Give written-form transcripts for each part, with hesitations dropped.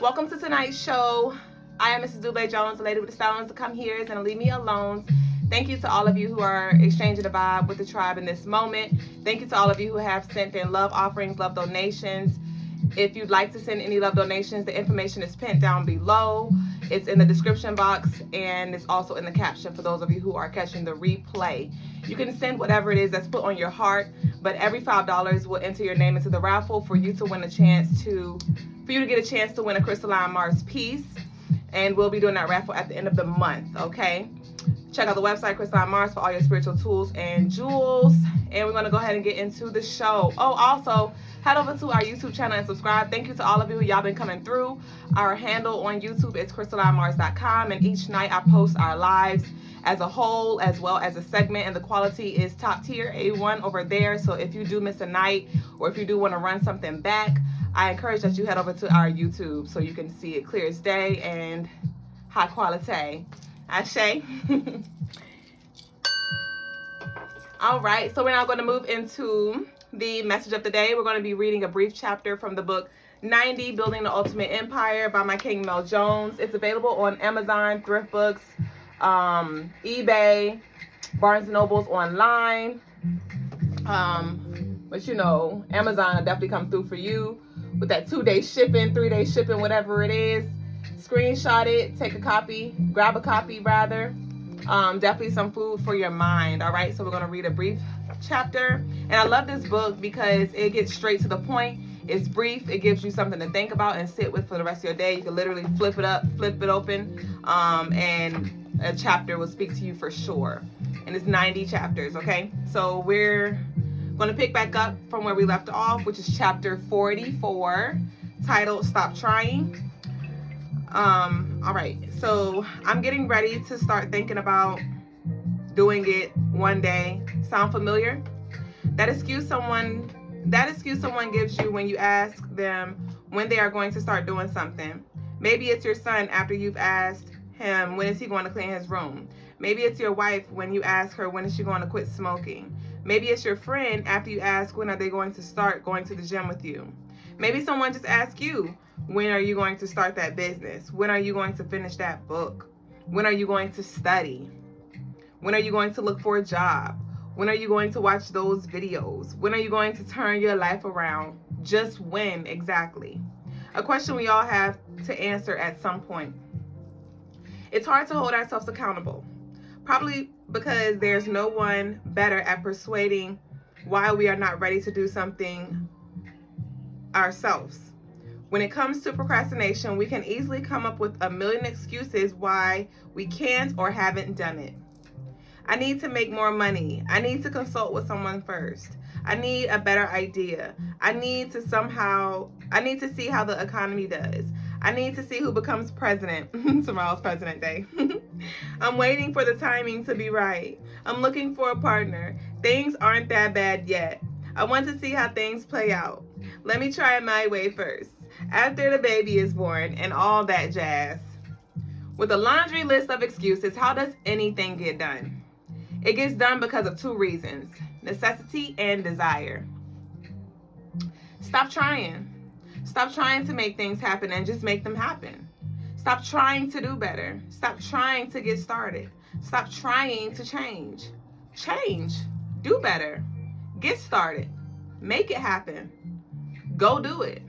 Welcome to tonight's show. I am Mrs. Duüblè Jones, the lady with the stones to come here and leave me alone. Thank you to all of you who are exchanging the vibe with the tribe in this moment. Thank you to all of you who have sent in love offerings, love donations. If you'd like to send any love donations, the information is pinned down below. It's in the description box and it's also in the caption for those of you who are catching the replay. You can send whatever it is that's put on your heart, but every $5 will enter your name into the raffle for you to win a chance to, for you to get a chance to win a Crystalline Mars piece. And we'll be doing that raffle at the end of the month, okay? Check out the website, Crystalline Mars, for all your spiritual tools and jewels. And we're going to go ahead and get into the show. Oh, also, head over to our YouTube channel and subscribe. Thank you to all of you. Y'all been coming through. Our handle on YouTube is crystalinemarsshow.com. And each night I post our lives as a whole as well as a segment. And the quality is top tier, A1 over there. So if you do miss a night or if you do want to run something back, I encourage that you head over to our YouTube so you can see it clear as day and high quality. Ashe. All right, so we're now going to move into the message of the day. We're going to be reading a brief chapter from the book 90, Building the Ultimate Empire by my King Mel Jones. It's available on Amazon, Thrift Books, eBay, Barnes & Noble's online. But you know, Amazon will definitely come through for you with that 2-day shipping, 3-day shipping, whatever it is. Screenshot it, take a copy, grab a copy rather. Definitely some food for your mind. All right, so we're going to read a brief chapter. And I love this book because it gets straight to the point. It's brief. It gives you something to think about and sit with for the rest of your day. You can literally flip it up, flip it open, and a chapter will speak to you for sure. And it's 90 chapters, okay? So we're going to pick back up from where we left off, which is chapter 44, titled Stop Trying. All right, so I'm getting ready to start thinking about doing it one day. Sound familiar? That excuse someone gives you when you ask them when they are going to start doing something. Maybe it's your son after you've asked him when is he going to clean his room. Maybe it's your wife when you ask her when is she going to quit smoking. Maybe it's your friend after you ask when are they going to start going to the gym with you. Maybe someone just asks you, when are you going to start that business? When are you going to finish that book? When are you going to study? When are you going to look for a job? When are you going to watch those videos? When are you going to turn your life around? Just when exactly? A question we all have to answer at some point. It's hard to hold ourselves accountable, probably because there's no one better at persuading why we are not ready to do something ourselves. When it comes to procrastination, we can easily come up with a million excuses why we can't or haven't done it. I need to make more money. I need to consult with someone first. I need a better idea. I need to see how the economy does. I need to see who becomes president. Tomorrow's President Day. I'm waiting for the timing to be right. I'm looking for a partner. Things aren't that bad yet. I want to see how things play out. Let me try it my way first. After the baby is born and all that jazz. With a laundry list of excuses, how does anything get done? It gets done because of 2 reasons: necessity and desire. Stop trying. Stop trying to make things happen and just make them happen. Stop trying to do better. Stop trying to get started. Stop trying to change. Change. Do better. Get started. Make it happen. Go do it.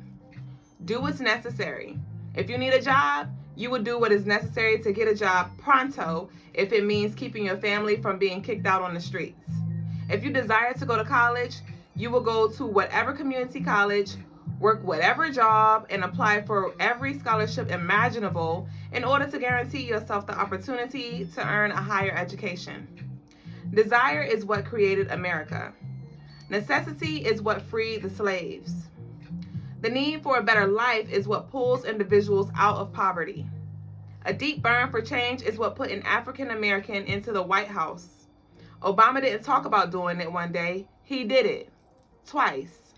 Do what's necessary. If you need a job, you will do what is necessary to get a job pronto if it means keeping your family from being kicked out on the streets. If you desire to go to college, you will go to whatever community college, work whatever job, and apply for every scholarship imaginable in order to guarantee yourself the opportunity to earn a higher education. Desire is what created America. Necessity is what freed the slaves. The need for a better life is what pulls individuals out of poverty. A deep burn for change is what put an African American into the White House. Obama didn't talk about doing it one day. He did it. Twice.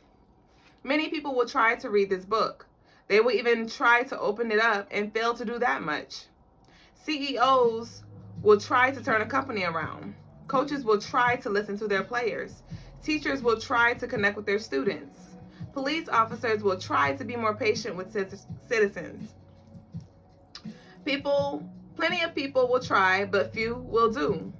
Many people will try to read this book. They will even try to open it up and fail to do that much. CEOs will try to turn a company around. Coaches will try to listen to their players. Teachers will try to connect with their students. Police officers will try to be more patient with citizens. Plenty of people will try, but few will do.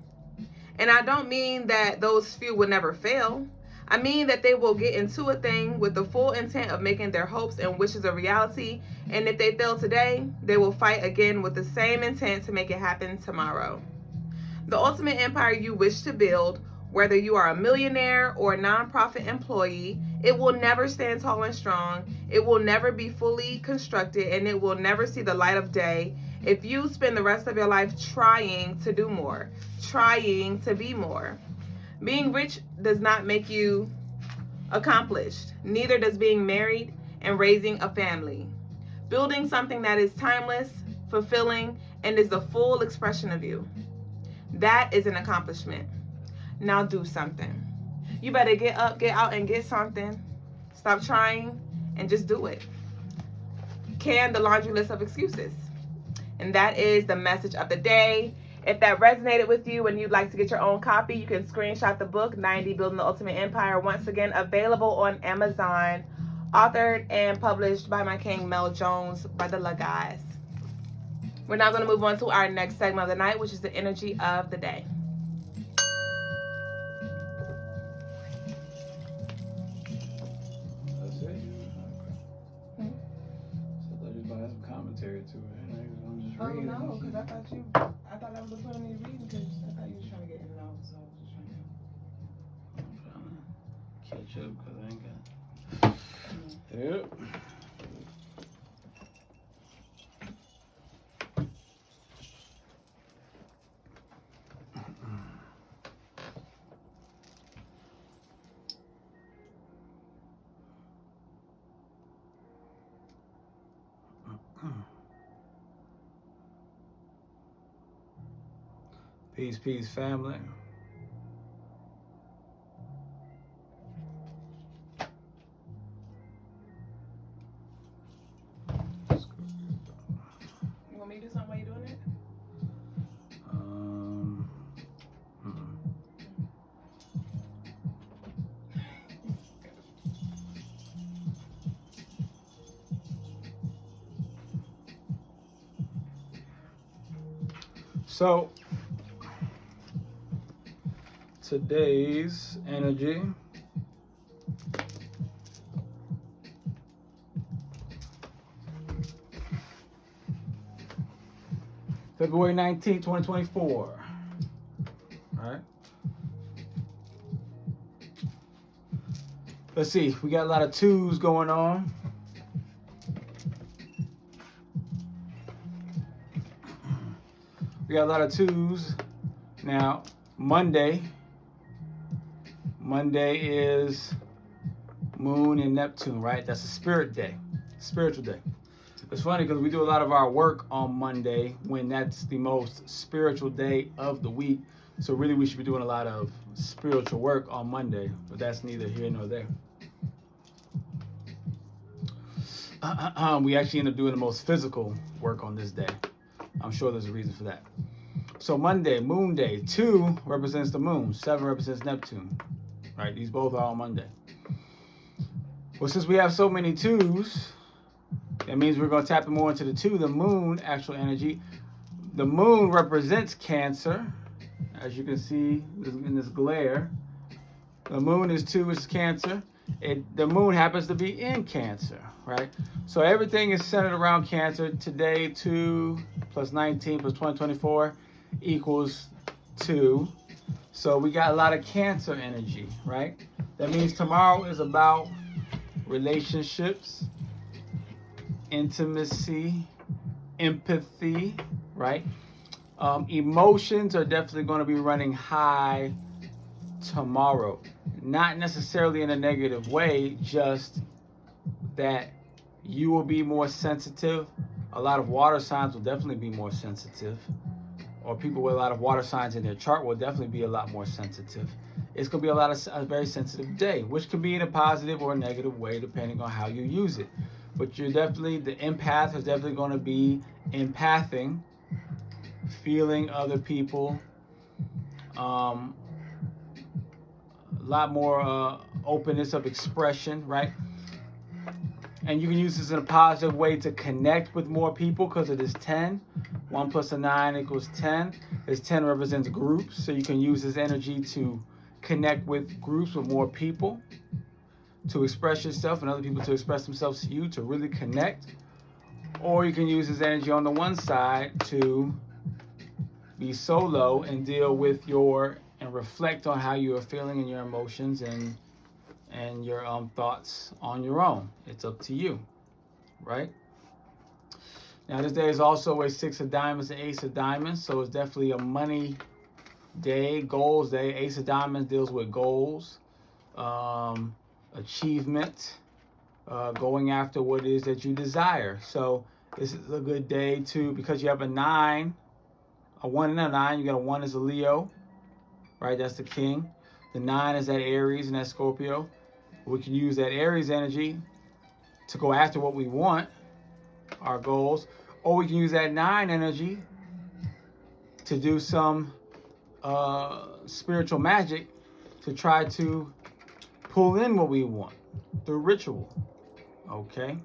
And I don't mean that those few will never fail. I mean that they will get into a thing with the full intent of making their hopes and wishes a reality. And if they fail today, they will fight again with the same intent to make it happen tomorrow. The ultimate empire you wish to build, whether you are a millionaire or a nonprofit employee, it will never stand tall and strong. It will never be fully constructed, and it will never see the light of day if you spend the rest of your life trying to do more, trying to be more. Being rich does not make you accomplished. Neither does being married and raising a family. Building something that is timeless, fulfilling, and is the full expression of you. That is an accomplishment. Now do something. You better get up, get out, and get something. Stop trying and just do it. Can the laundry list of excuses. And that is the message of the day. If that resonated with you and you'd like to get your own copy, you can screenshot the book, 90 Building the Ultimate Empire. Once again, available on Amazon. Authored and published by my king, Mel Jones, by the Logas. We're now going to move on to our next segment of the night, which is the energy of the day. That's it? Okay. So I thought you was going to have some commentary to it. I'm just reading. No, because I thought that was the point of me reading, because I thought you was trying to get in and out, so I was just trying to. I'm trying to catch up because I ain't got. Yep. Peace, peace, family. You want me to do something while you're doing it? So today's energy February 19th, 2024. All right. Let's see. We got a lot of twos going on. We got a lot of twos. Now, Monday is Moon and Neptune, right? That's a spirit day, spiritual day. It's funny because we do a lot of our work on Monday when that's the most spiritual day of the week. So really we should be doing a lot of spiritual work on Monday, but that's neither here nor there. We actually end up doing the most physical work on this day. I'm sure there's a reason for that. So Monday, Moon Day, 2 represents the moon, 7 represents Neptune, right? These both are on Monday. Well, since we have so many 2s, that means we're going to tap more into the 2, the moon, actual energy. The moon represents Cancer, as you can see in this glare. The moon is 2, is Cancer. The moon happens to be in Cancer, right? So everything is centered around Cancer. Today, 2 plus 19 plus 2024 equals 2. So we got a lot of Cancer energy, right? That means tomorrow is about relationships, intimacy, empathy, right? Emotions are definitely going to be running high tomorrow. Not necessarily in a negative way, just that you will be more sensitive. A lot of water signs will definitely be more sensitive. Or people with a lot of water signs in their chart will definitely be a lot more sensitive. It's going to be a very sensitive day, which can be in a positive or a negative way, depending on how you use it. But you're definitely, the empath is definitely going to be empathing, feeling other people, a lot more openness of expression, right? And you can use this in a positive way to connect with more people because it is 10. 1 plus a 9 equals 10. This 10 represents groups, so you can use this energy to connect with groups with more people, to express yourself and other people to express themselves to you, to really connect. Or you can use this energy on the one side to be solo and deal with and reflect on how you are feeling and your emotions and your thoughts on your own. It's up to you, right? Now, this day is also a 6 of diamonds and ace of diamonds, so it's definitely a money day, goals day. Ace of diamonds deals with goals, achievement, going after what it is that you desire. So this is a good day to, because you have a 9, a 1 and a 9, you got a 1 as a Leo, right? That's the king. The 9 is that Aries and that Scorpio. We can use that Aries energy to go after what we want, our goals, or we can use that 9 energy to do some spiritual magic to try to pull in what we want through ritual, okay?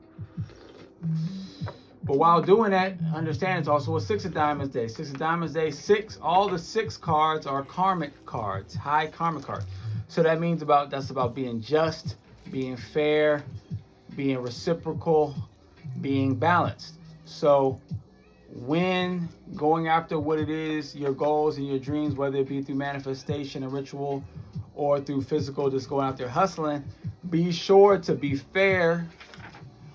But while doing that, understand it's also a 6 of diamonds day. 6 of diamonds day, 6, all the 6 cards are karmic cards, high karmic cards. So that means that's about being just, being fair, being reciprocal, being balanced. So when going after what it is, your goals and your dreams, whether it be through manifestation and ritual or through physical, just going out there hustling, be sure to be fair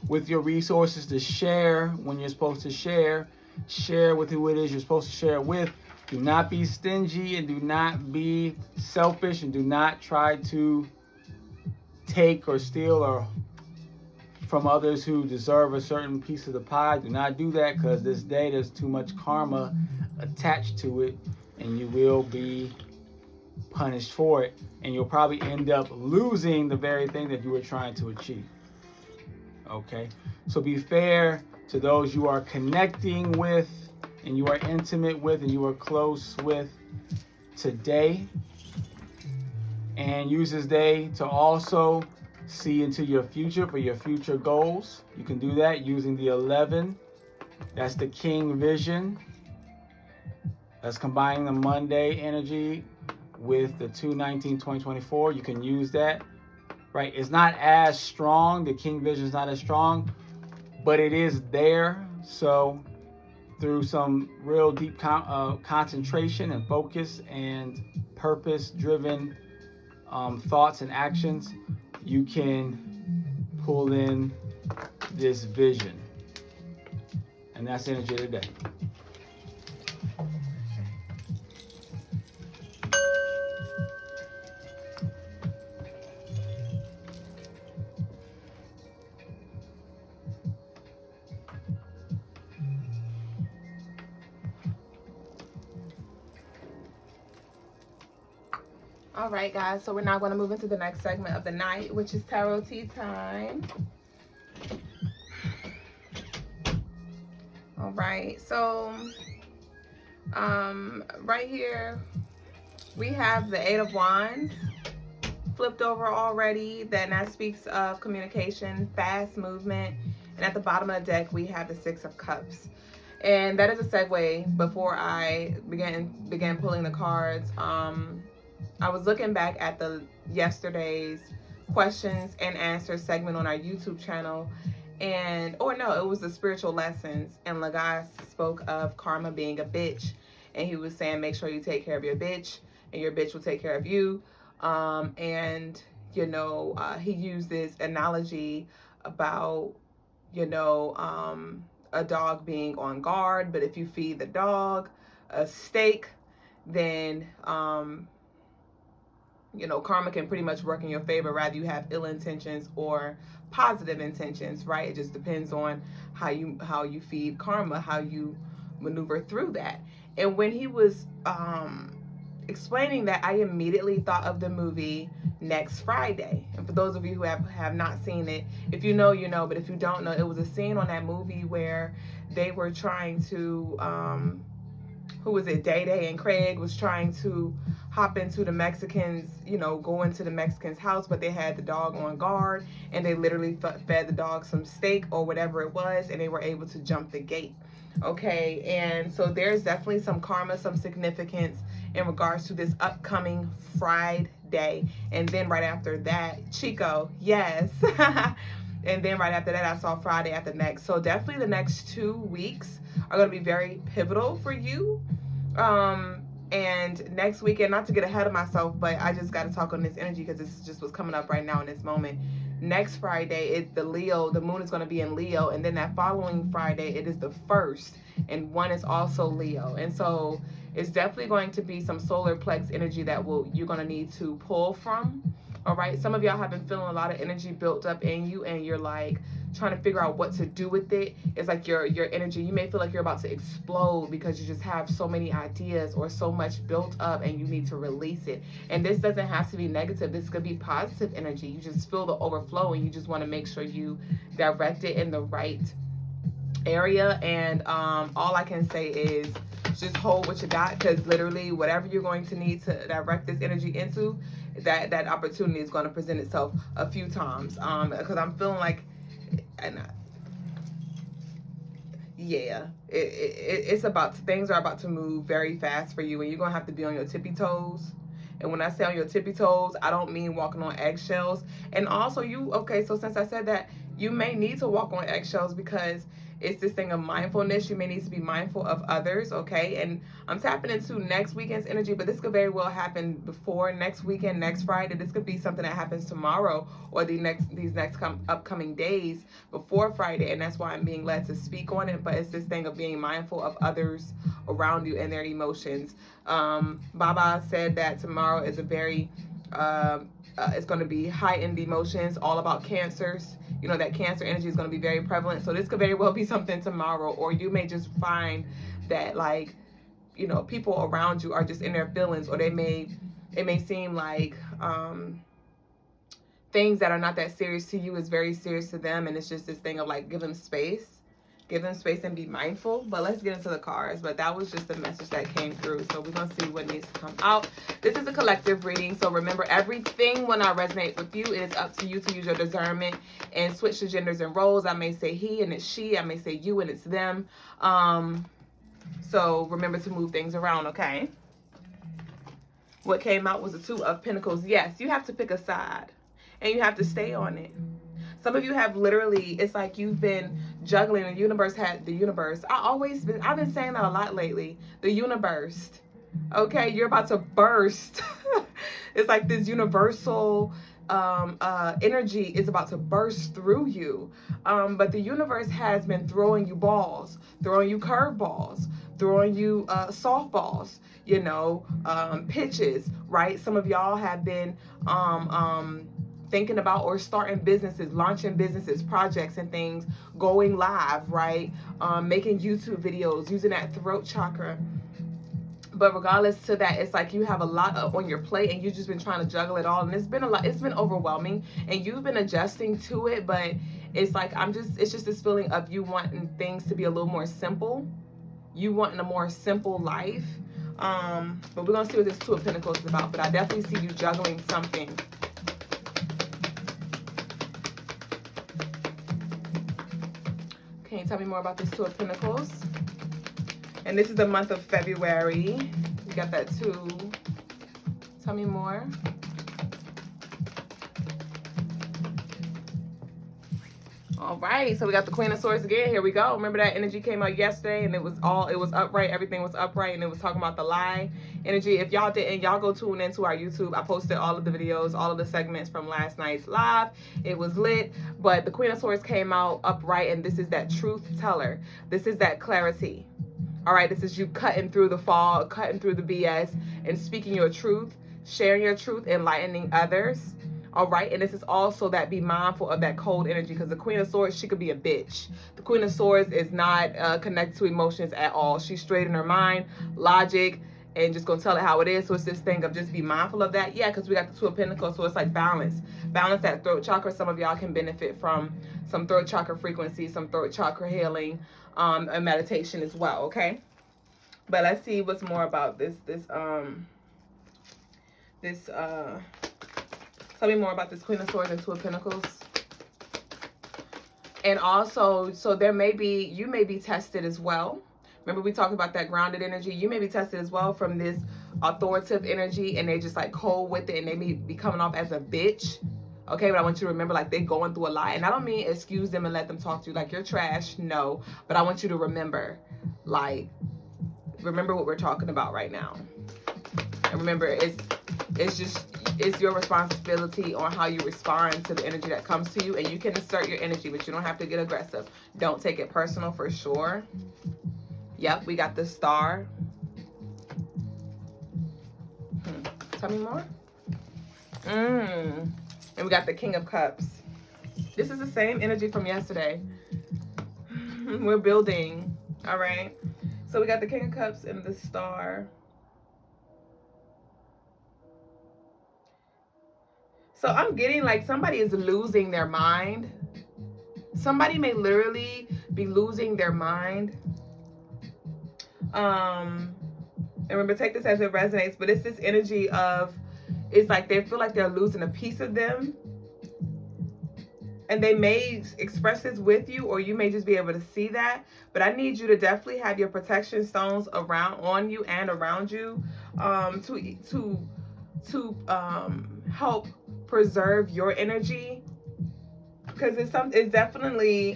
with your resources, to share when you're supposed to share with who it is you're supposed to share it with. Do not be stingy and do not be selfish and do not try to take or steal or from others who deserve a certain piece of the pie. Do not do that, because this day there's too much karma attached to it and you will be punished for it, and you'll probably end up losing the very thing that you were trying to achieve. Okay, so be fair to those you are connecting with and you are intimate with and you are close with today, and use this day to also see into your future for your future goals. You can do that using the 11. That's the king vision. That's combining the Monday energy with the 2/19/2024. You can use that, right? It's not as strong. The king vision is not as strong, but it is there. So through some real deep concentration and focus and purpose-driven thoughts and actions, you can pull in this vision. And that's the energy of the day. All right, guys, so we're now going to move into the next segment of the night, which is tarot tea time. All right, so right here we have the 8 of Wands flipped over already. Then that speaks of communication, fast movement, and at the bottom of the deck we have the 6 of Cups. And that is a segue before I began pulling the cards. I was looking back at yesterday's questions and answers segment on our YouTube channel, it was the spiritual lessons, and Logas spoke of karma being a bitch, and he was saying make sure you take care of your bitch and your bitch will take care of you. He used this analogy about a dog being on guard, but if you feed the dog a steak, then karma can pretty much work in your favor, rather you have ill intentions or positive intentions, right? It just depends on how you feed karma, how you maneuver through that. And when he was explaining that, I immediately thought of the movie Next Friday. And for those of you who have not seen it, if you know, you know, but if you don't know, it was a scene on that movie where they were trying to Day Day and Craig was trying to hop into the Mexicans, you know, go into the Mexican's house, but they had the dog on guard, and they literally fed the dog some steak or whatever it was, and they were able to jump the gate. Okay, and so there's definitely some karma, some significance in regards to this upcoming Friday. And then right after that, Chico, yes. And then right after that, I saw Friday after next. So definitely the next 2 weeks are going to be very pivotal for you. And next weekend, not to get ahead of myself, but I just got to talk on this energy because this is just what's coming up right now in this moment. Next Friday, the moon is going to be in Leo, and then that following Friday, it is the 1st, and 1 is also Leo. And so it's definitely going to be some solar plex energy that you're going to need to pull from. All right, some of y'all have been feeling a lot of energy built up in you, and you're like trying to figure out what to do with it. It's like your energy, you may feel like you're about to explode because you just have so many ideas or so much built up, and you need to release it. And this doesn't have to be negative. This could be positive energy. You just feel the overflow, and you just want to make sure you direct it in the right area. And all I can say is just hold what you got, because literally whatever you're going to need to direct this energy into, that opportunity is going to present itself a few times. Because I'm feeling like, things are about to move very fast for you, and you're gonna have to be on your tippy toes. And when I say on your tippy toes, I don't mean walking on eggshells. And also so since I said that, you may need to walk on eggshells because it's this thing of mindfulness. You may need to be mindful of others, okay? And I'm tapping into next weekend's energy, but this could very well happen before next weekend, next Friday. This could be something that happens tomorrow or these next upcoming days before Friday, and that's why I'm being led to speak on it. But it's this thing of being mindful of others around you and their emotions. Baba said that tomorrow is a very it's going to be heightened emotions, all about cancers. You know, that cancer energy is going to be very prevalent. So this could very well be something tomorrow, or you may just find that, like, you know, people around you are just in their feelings, or it may seem like things that are not that serious to you is very serious to them, and it's just this thing of like, give them space and be mindful. But let's get into the cards. But that was just the message that came through. So we're going to see what needs to come out. This is a collective reading. So remember, everything will not resonate with you. It is up to you to use your discernment and switch the genders and roles. I may say he and it's she. I may say you and it's them. So remember to move things around, okay? What came out was the 2 of Pentacles. Yes, you have to pick a side, and you have to stay on it. Some of you have literally, it's like you've been juggling. I've been saying that a lot lately. The universe. Okay, you're about to burst. It's like this universal energy is about to burst through you. But the universe has been throwing you balls, throwing you curveballs, throwing you softballs, you know, pitches, right? Some of y'all have been thinking about or starting businesses, launching businesses, projects and things, going live, right? Making YouTube videos, using that throat chakra. But regardless to that, it's like you have a lot on your plate, and you've just been trying to juggle it all, and it's been a lot. It's been overwhelming, and you've been adjusting to it. But it's like it's just this feeling of you wanting things to be a little more simple. You wanting a more simple life. But we're gonna see what this 2 of Pentacles is about. But I definitely see you juggling something. Can you tell me more about this 2 of Pentacles? And this is the month of February. You got that 2. Tell me more. All right, so we got the Queen of Swords again. Here we go. Remember that energy came out yesterday, and it was upright. Everything was upright, and it was talking about the lie energy. If y'all didn't, y'all go tune into our YouTube. I posted all of the videos, all of the segments from last night's live. It was lit, but the Queen of Swords came out upright, and this is that truth teller. This is that clarity. All right, this is you cutting through the fog, cutting through the BS, and speaking your truth, sharing your truth, enlightening others. All right, and this is also that be mindful of that cold energy, because the Queen of Swords, she could be a bitch. The Queen of Swords is not connected to emotions at all. She's straight in her mind, logic, and just gonna tell it how it is. So it's this thing of just be mindful of that. Yeah, because we got the 2 of Pentacles, so it's like balance. Balance that throat chakra. Some of y'all can benefit from some throat chakra frequency, some throat chakra healing, and meditation as well, okay? But let's see what's more about this this, tell me more about this Queen of Swords and Two of Pentacles. And also, so you may be tested as well. Remember we talked about that grounded energy? You may be tested as well from this authoritative energy, and they just like cold with it, and they may be coming off as a bitch. Okay, but I want you to remember, like, they're going through a lot. And I don't mean excuse them and let them talk to you like you're trash. No, but I want you to remember, like, remember what we're talking about right now. And remember, it's your responsibility on how you respond to the energy that comes to you. And you can assert your energy, but you don't have to get aggressive. Don't take it personal, for sure. Yep, we got the Star. Tell me more. And we got the King of Cups. This is the same energy from yesterday. We're building. All right. So we got the King of Cups and the Star. So I'm getting like somebody is losing their mind. Somebody may literally be losing their mind. And remember, take this as it resonates, but it's this energy of, it's like they feel like they're losing a piece of them. And they may express this with you, or you may just be able to see that. But I need you to definitely have your protection stones on you and around you, to help preserve your energy. Because it's definitely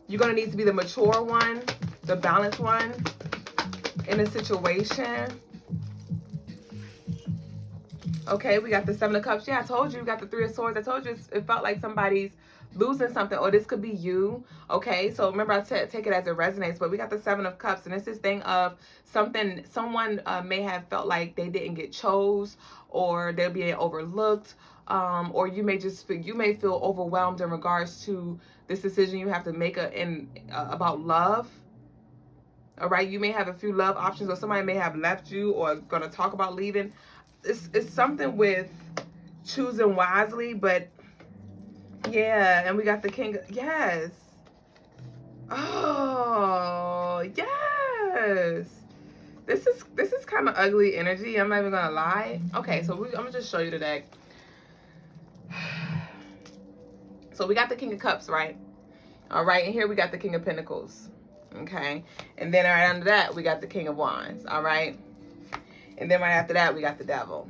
you're gonna need to be the mature one, the balanced one in a situation. Okay, we got the Seven of Cups. Yeah, I told you. We got the Three of Swords. I told you it felt like somebody's losing something, or this could be you. Okay, so remember, I said take it as it resonates, but we got the Seven of Cups, and it's this thing of someone may have felt like they didn't get chose, or they're being overlooked, or you may feel overwhelmed in regards to this decision you have to make about love. All right, you may have a few love options, or somebody may have left you or gonna talk about leaving. It's something with choosing wisely, but yeah. And we got the King. Yes. Oh, yes. This is kind of ugly energy. I'm not even gonna lie. Okay, so I'm gonna just show you the deck. So we got the King of Cups, right? All right, and here we got the King of Pentacles. Okay, and then right under that we got the King of Wands. All right. And then right after that, we got the Devil.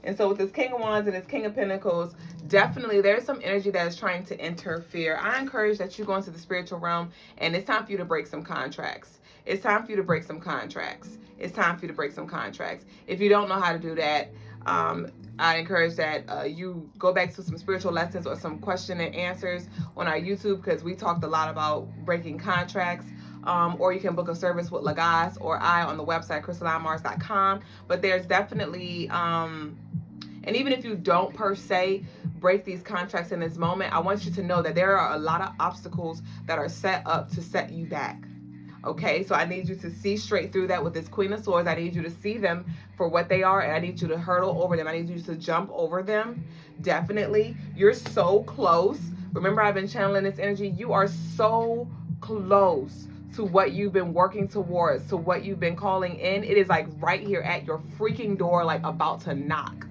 And so with this King of Wands and this King of Pentacles, definitely there's some energy that is trying to interfere. I encourage that you go into the spiritual realm, and it's time for you to break some contracts. It's time for you to break some contracts. It's time for you to break some contracts. If you don't know how to do that, I encourage that you go back to some spiritual lessons or some question and answers on our YouTube, because we talked a lot about breaking contracts. Or you can book a service with Logas or I on the website, Crystalinemarsshow.com. But there's definitely, and even if you don't per se break these contracts in this moment, I want you to know that there are a lot of obstacles that are set up to set you back. Okay, so I need you to see straight through that with this Queen of Swords. I need you to see them for what they are, and I need you to hurdle over them. I need you to jump over them. Definitely. You're so close. Remember, I've been channeling this energy. You are so close to what you've been working towards, to what you've been calling in. It is like right here at your freaking door, like about to knock.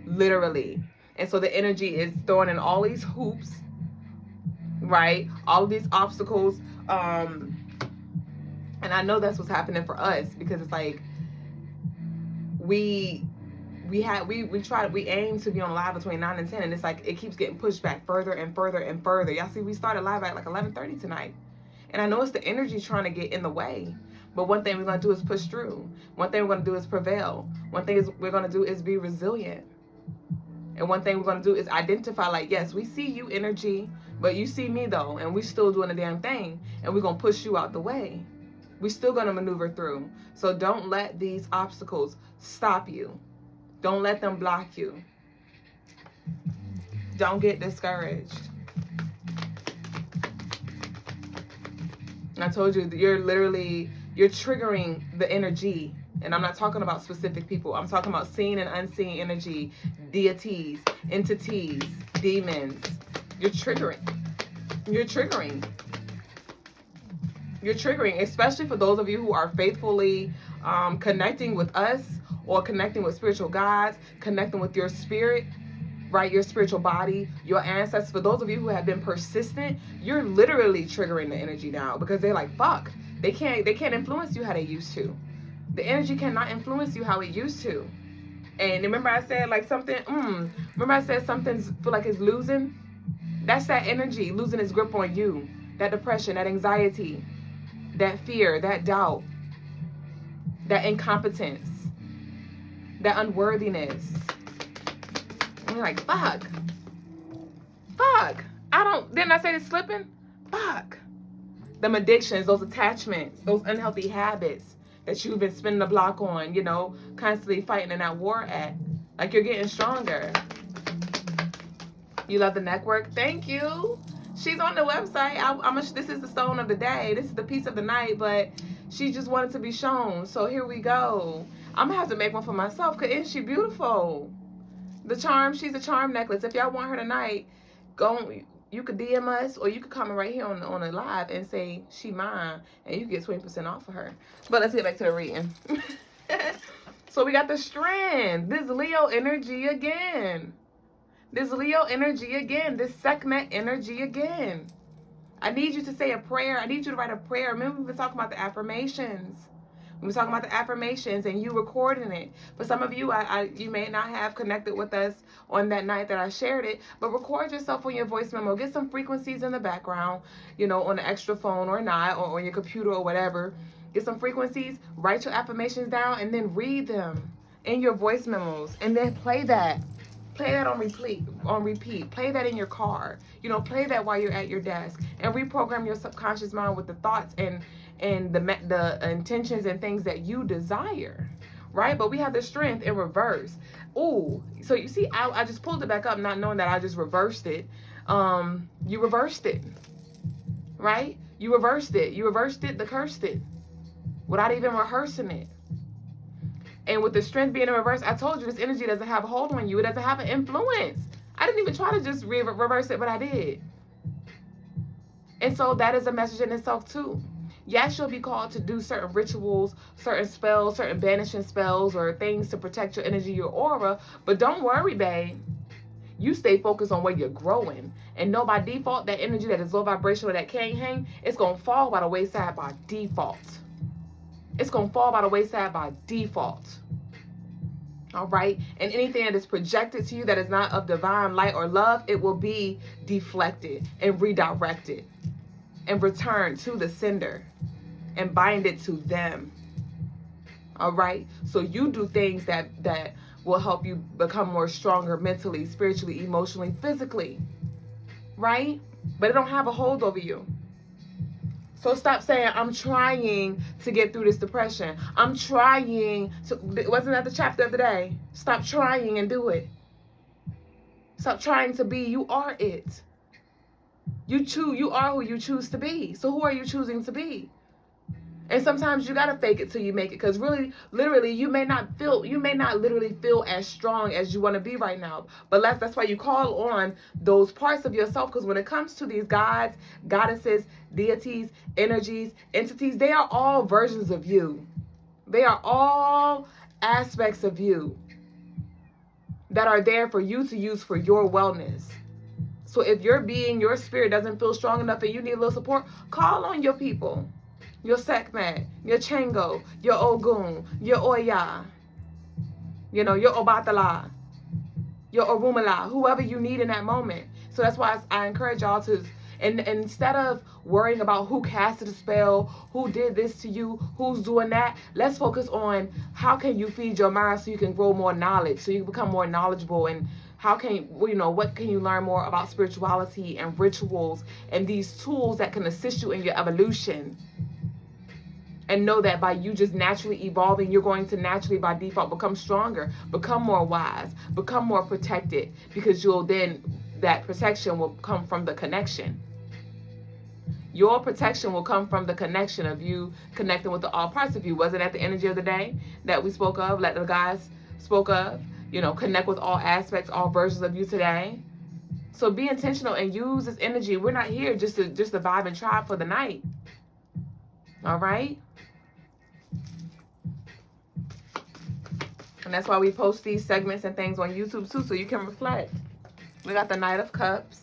Literally. And so the energy is throwing in all these hoops, right? All of these obstacles. And I know that's what's happening for us, because it's like we aim to be on live between 9 and 10, and it's like it keeps getting pushed back further and further and further. Y'all see, we started live at like 11:30 tonight. And I know it's the energy trying to get in the way. But one thing we're going to do is push through. One thing we're going to do is prevail. One thing we're going to do is be resilient. And one thing we're going to do is identify, like, yes, we see you energy, but you see me though. And we still doing the damn thing. And we're going to push you out the way. We're still going to maneuver through. So don't let these obstacles stop you. Don't let them block you. Don't get discouraged. I told you that you're triggering the energy. And I'm not talking about specific people. I'm talking about seen and unseen energy, deities, entities, demons. You're triggering. You're triggering. You're triggering, especially for those of you who are faithfully connecting with us, or connecting with spiritual guides, connecting with your spirit, right? Your spiritual body, your ancestors. For those of you who have been persistent, you're literally triggering the energy now, because they're like, fuck, they can't influence you how they used to. The energy cannot influence you how it used to. And remember I said like something, remember I said something's feel like it's losing? That's that energy losing its grip on you. That depression, that anxiety, that fear, that doubt, that incompetence, that unworthiness. And you're like, fuck. Didn't I say it's slipping? Fuck. Them addictions, those attachments, those unhealthy habits that you've been spinning the block on, you know, constantly fighting in that war at. Like, you're getting stronger. You love the network? Thank you. She's on the website. This is the stone of the day. This is the piece of the night, but she just wanted to be shown. So here we go. I'm gonna have to make one for myself, because isn't she beautiful? The charm, she's a charm necklace. If y'all want her tonight, you could DM us, or you could comment right here on the live and say she mine, and you get 20% off of her. But let's get back to the reading. So we got the Strand. This Leo energy again. This Leo energy again. This Sekhmet energy again. I need you to say a prayer. I need you to write a prayer. Remember, we've been talking about the affirmations. We were talking about the affirmations and you recording it. For some of you, you may not have connected with us on that night that I shared it, but record yourself on your voice memo. Get some frequencies in the background, you know, on an extra phone or not, or on your computer or whatever. Get some frequencies, write your affirmations down, and then read them in your voice memos, and then play that. Play that on repeat. Play that in your car. You know, play that while you're at your desk, and reprogram your subconscious mind with the thoughts and the intentions and things that you desire, right? But we have the Strength in reverse. Ooh, so you see, I just pulled it back up, not knowing that I just reversed it. You reversed it, right? You reversed it. You reversed it, the cursed it, without even rehearsing it. And with the Strength being in reverse, I told you this energy doesn't have a hold on you. It doesn't have an influence. I didn't even try to just reverse it, but I did. And so that is a message in itself too. Yes, you'll be called to do certain rituals, certain spells, certain banishing spells, or things to protect your energy, your aura. But don't worry, babe. You stay focused on where you're growing. And know by default, that energy that is low vibrational, that can't hang, it's going to fall by the wayside by default. It's going to fall by the wayside by default. All right? And anything that is projected to you that is not of divine light or love, it will be deflected and redirected and returned to the sender and bind it to them. All right? So you do things that will help you become more stronger mentally, spiritually, emotionally, physically. Right? But it don't have a hold over you. So stop saying, I'm trying to get through this depression. I'm trying to, wasn't that the chapter of the day? Stop trying and do it. Stop trying to be. You are it. You are who you choose to be. So who are you choosing to be? And sometimes you gotta fake it till you make it, because really, literally, you may not literally feel as strong as you want to be right now. But that's why you call on those parts of yourself, because when it comes to these gods, goddesses, deities, energies, entities, they are all versions of you. They are all aspects of you that are there for you to use for your wellness. So if your spirit doesn't feel strong enough and you need a little support, call on your people. Your Sekhmet, your Chango, your Ogun, your Oya, you know, your Obatala, your Orumala, whoever you need in that moment. So that's why I encourage y'all to, and instead of worrying about who casted a spell, who did this to you, who's doing that, let's focus on how can you feed your mind so you can grow more knowledge, so you can become more knowledgeable, and how can what can you learn more about spirituality and rituals and these tools that can assist you in your evolution. And know that by you just naturally evolving, you're going to naturally, by default, become stronger, become more wise, become more protected, because that protection will come from the connection. Your protection will come from the connection of you connecting with all parts of you. Wasn't that the energy of the day that we spoke of, that the guys spoke of? You know, connect with all aspects, all versions of you today. So be intentional and use this energy. We're not here just to vibe and tribe for the night. All right? And that's why we post these segments and things on YouTube too, so you can reflect. We got the Knight of Cups.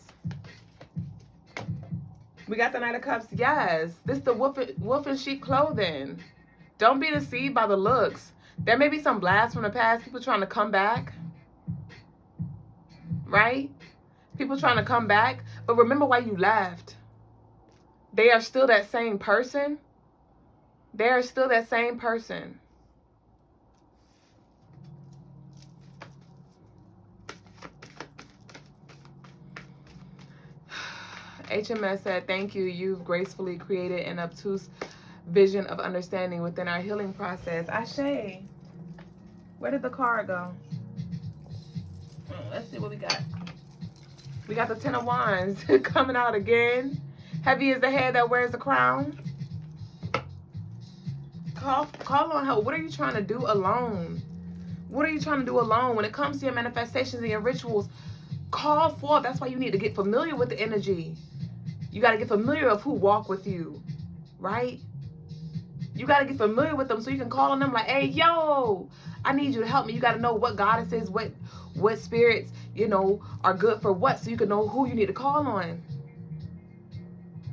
We got the Knight of Cups. Yes, this is the wolf in sheep clothing. Don't be deceived by the looks. There may be some blasts from the past, people trying to come back. Right? People trying to come back. But remember why you left. They are still that same person. They are still that same person. HMS said, thank you. You've gracefully created an obtuse vision of understanding within our healing process. Ashe. Where did the card go? Let's see what we got. We got the Ten of Wands coming out again. Heavy is the head that wears the crown. Call on help. What are you trying to do alone? What are you trying to do alone? When it comes to your manifestations and your rituals, call forth. That's why you need to get familiar with the energy. You got to get familiar of who walk with you, right? You got to get familiar with them so you can call on them like, hey, yo, I need you to help me. You got to know what goddesses, what spirits, you know, are good for what, so you can know who you need to call on.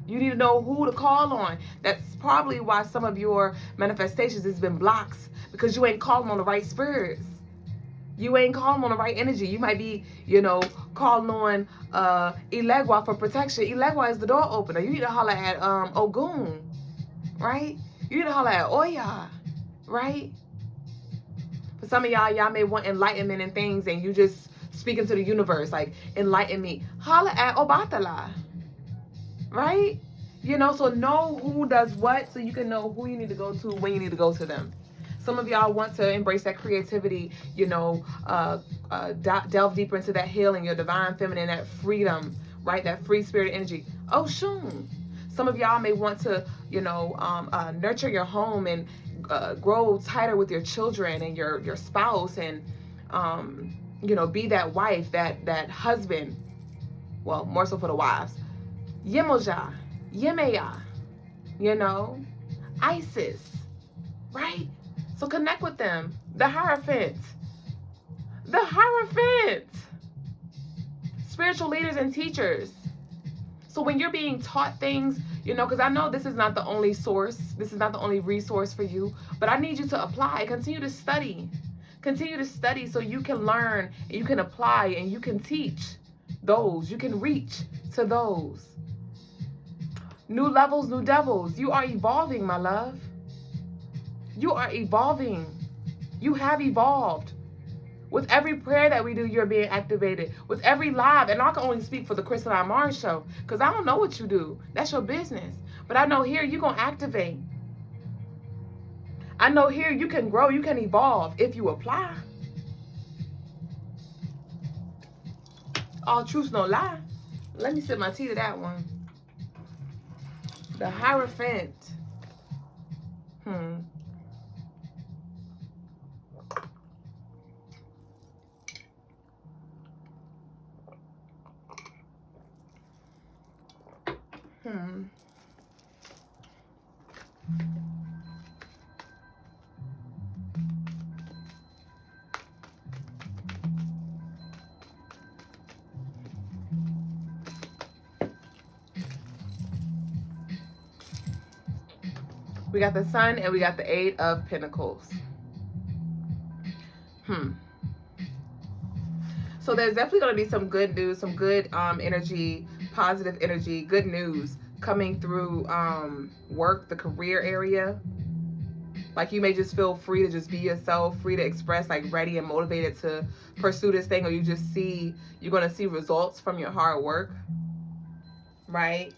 You need to know who to call on. That's probably why some of your manifestations has been blocks, because you ain't calling on the right spirits. You ain't calling on the right energy. You might be, you know, calling on Elegua for protection. Elegua is the door opener. You need to holler at Ogun, right? You need to holler at Oya, right? For some of y'all may want enlightenment and things, and you just speaking to the universe, like, enlighten me. Holler at Obatala, right? You know, so know who does what, so you can know who you need to go to when you need to go to them. Some of y'all want to embrace that creativity, you know, delve deeper into that healing, your divine feminine, that freedom, right? That free spirit energy. Oh, shoon. Some of y'all may want to, you know, nurture your home and grow tighter with your children and your spouse, and, you know, be that wife, that husband. Well, more so for the wives. Yemoja, Yemeya, you know, Isis, right? So connect with them. The Hierophant. The Hierophant. Spiritual leaders and teachers. So when you're being taught things, you know, because I know this is not the only source. This is not the only resource for you. But I need you to apply. Continue to study. Continue to study so you can learn and you can apply and you can teach those. You can reach to those. New levels, new devils. You are evolving, my love. You are evolving. You have evolved. With every prayer that we do, you're being activated. With every live, and I can only speak for the Crystalinemarsshow, because I don't know what you do. That's your business. But I know here you're going to activate. I know here you can grow, you can evolve if you apply. All truth, no lie. Let me sip my tea to that one. The Hierophant. We got the Sun and we got the Eight of Pentacles. So there's definitely going to be some good news, some good energy, positive energy, good news coming through work, the career area. Like you may just feel free to just be yourself, free to express, like ready and motivated to pursue this thing, or you just see, you're going to see results from your hard work, right?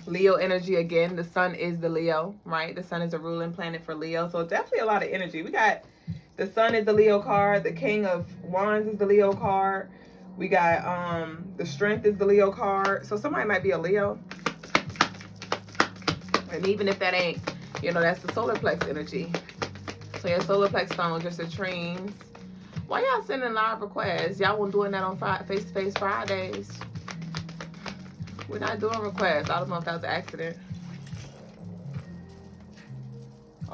Leo energy again. The Sun is the Leo, right? The Sun is a ruling planet for Leo. So definitely a lot of energy. We got the Sun is the Leo card. The King of Wands is the Leo card. We got the Strength is the Leo card. So somebody might be a Leo. And even if that ain't, you know, that's the solar plex energy. So your solar plex stone, just the trees. Why y'all sending live requests? Y'all weren't doing that on face-to-face Fridays. We're not doing requests. I don't know if that was an accident.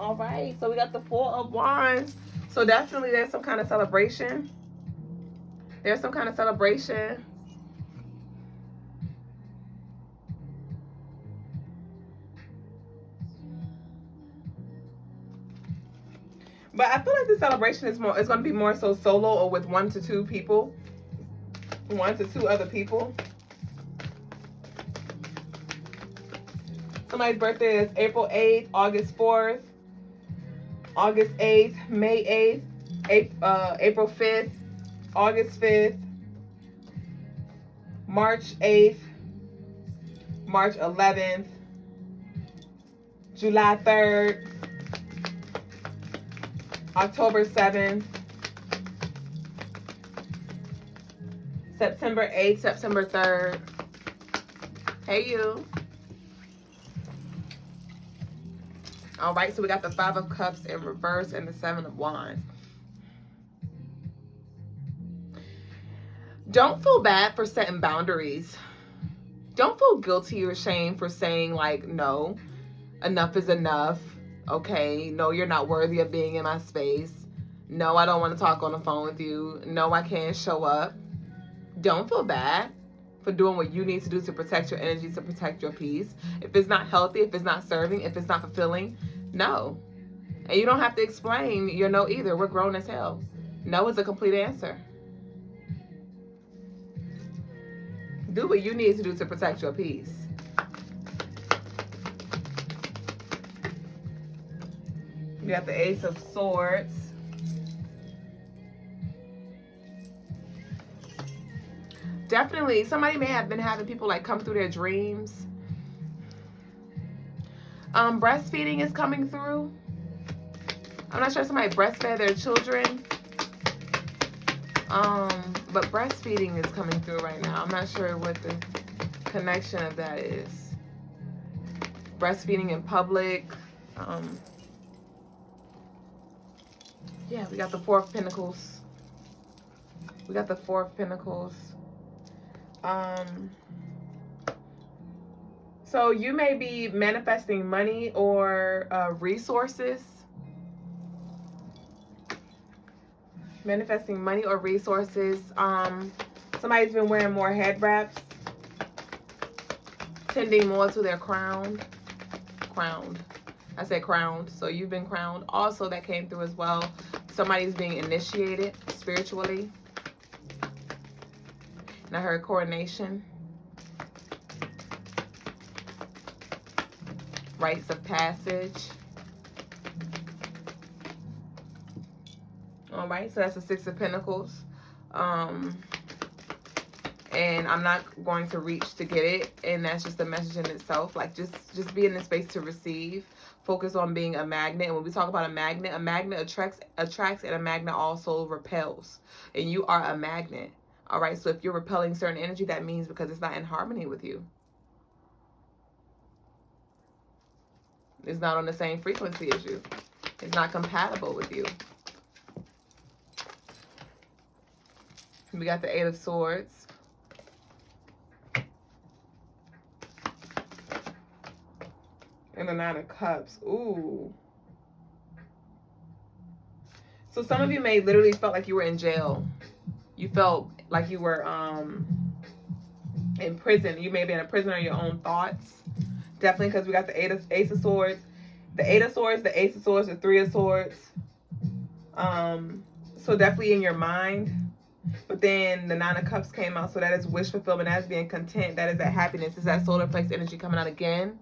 All right, so we got the Four of Wands. So definitely there's some kind of celebration. There's some kind of celebration. But I feel like the celebration is going to be more so solo or with 1 to 2 people. 1 to 2 other people. Somebody's birthday is April 8th, August 4th, August 8th, May 8th, April 5th, August 5th, March 8th, March 11th, July 3rd, October 7th, September 8th, September 3rd. Hey, you. All right, so we got the Five of Cups in reverse and the Seven of Wands. Don't feel bad for setting boundaries. Don't feel guilty or shame for saying, like, no, enough is enough. Okay, no, you're not worthy of being in my space. No, I don't want to talk on the phone with you. No, I can't show up. Don't feel bad for doing what you need to do to protect your energy, to protect your peace. If it's not healthy, if it's not serving, if it's not fulfilling, no. And you don't have to explain your no either. We're grown as hell. No is a complete answer. Do what you need to do to protect your peace. You got the Ace of Swords. Definitely, somebody may have been having people like come through their dreams. Breastfeeding is coming through. I'm not sure if somebody breastfed their children. But breastfeeding is coming through right now. I'm not sure what the connection of that is. Breastfeeding in public. Yeah, we got the Four of Pentacles. We got the Four of Pentacles. So you may be manifesting money or resources. Manifesting money or resources. Somebody's been wearing more head wraps. Tending more to their crowned. I said crowned. So you've been crowned. Also, that came through as well. Somebody's being initiated spiritually. And I heard coronation. Rites of passage. All right, so that's the Six of Pentacles. And I'm not going to reach to get it. And that's just a message in itself. Like, just be in the space to receive. Focus on being a magnet. And when we talk about a magnet attracts and a magnet also repels. And you are a magnet. All right, so if you're repelling certain energy, that means because it's not in harmony with you. It's not on the same frequency as you. It's not compatible with you. We got the Eight of Swords. And the Nine of Cups. Ooh. So some of you may literally felt like you were in jail. You felt like you were in prison. You may be in a prison of your own thoughts. Definitely, because we got the Ace of Swords. The Eight of Swords, the Ace of Swords, the Three of Swords. So definitely in your mind. But then the Nine of Cups came out. So that is wish fulfillment. That is being content. That is that happiness. It's that solar plex energy coming out again.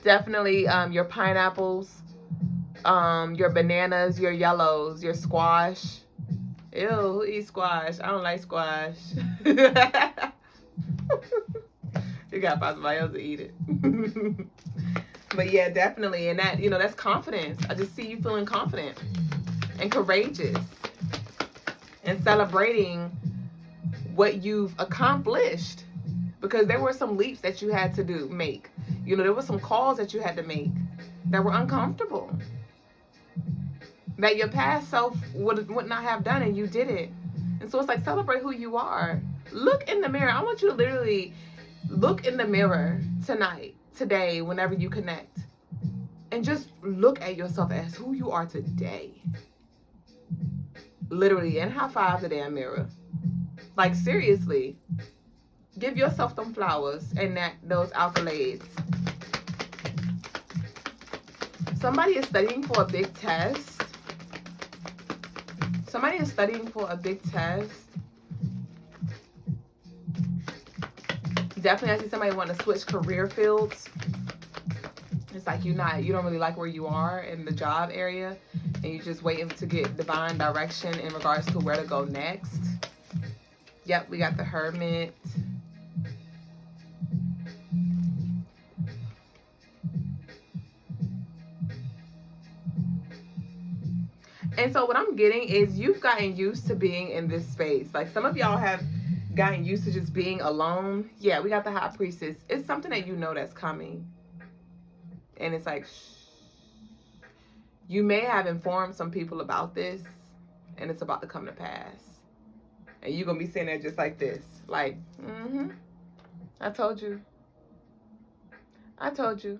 Definitely your pineapples, your bananas, your yellows, your squash. Ew, who eats squash? I don't like squash. You gotta find somebody else to eat it. But yeah, definitely. And that, that's confidence. I just see you feeling confident and courageous and celebrating what you've accomplished, because there were some leaps that you had to make. There were some calls that you had to make that were uncomfortable, that your past self would not have done, and you did it. And so it's like, celebrate who you are. Look in the mirror. I want you to literally look in the mirror tonight, today, whenever you connect. And just look at yourself as who you are today. Literally, and high five the damn mirror. Like, seriously. Give yourself them flowers and those accolades. Somebody is studying for a big test. Somebody is studying for a big test. Definitely, I see somebody want to switch career fields. It's like you don't really like where you are in the job area, and you're just waiting to get divine direction in regards to where to go next. Yep, we got the Hermit. And so what I'm getting is you've gotten used to being in this space. Like, some of y'all have gotten used to just being alone. Yeah, we got the High Priestess. It's something that you know that's coming. And it's like, shh. You may have informed some people about this, and it's about to come to pass. And you're going to be sitting there just like this. Like, I told you. I told you.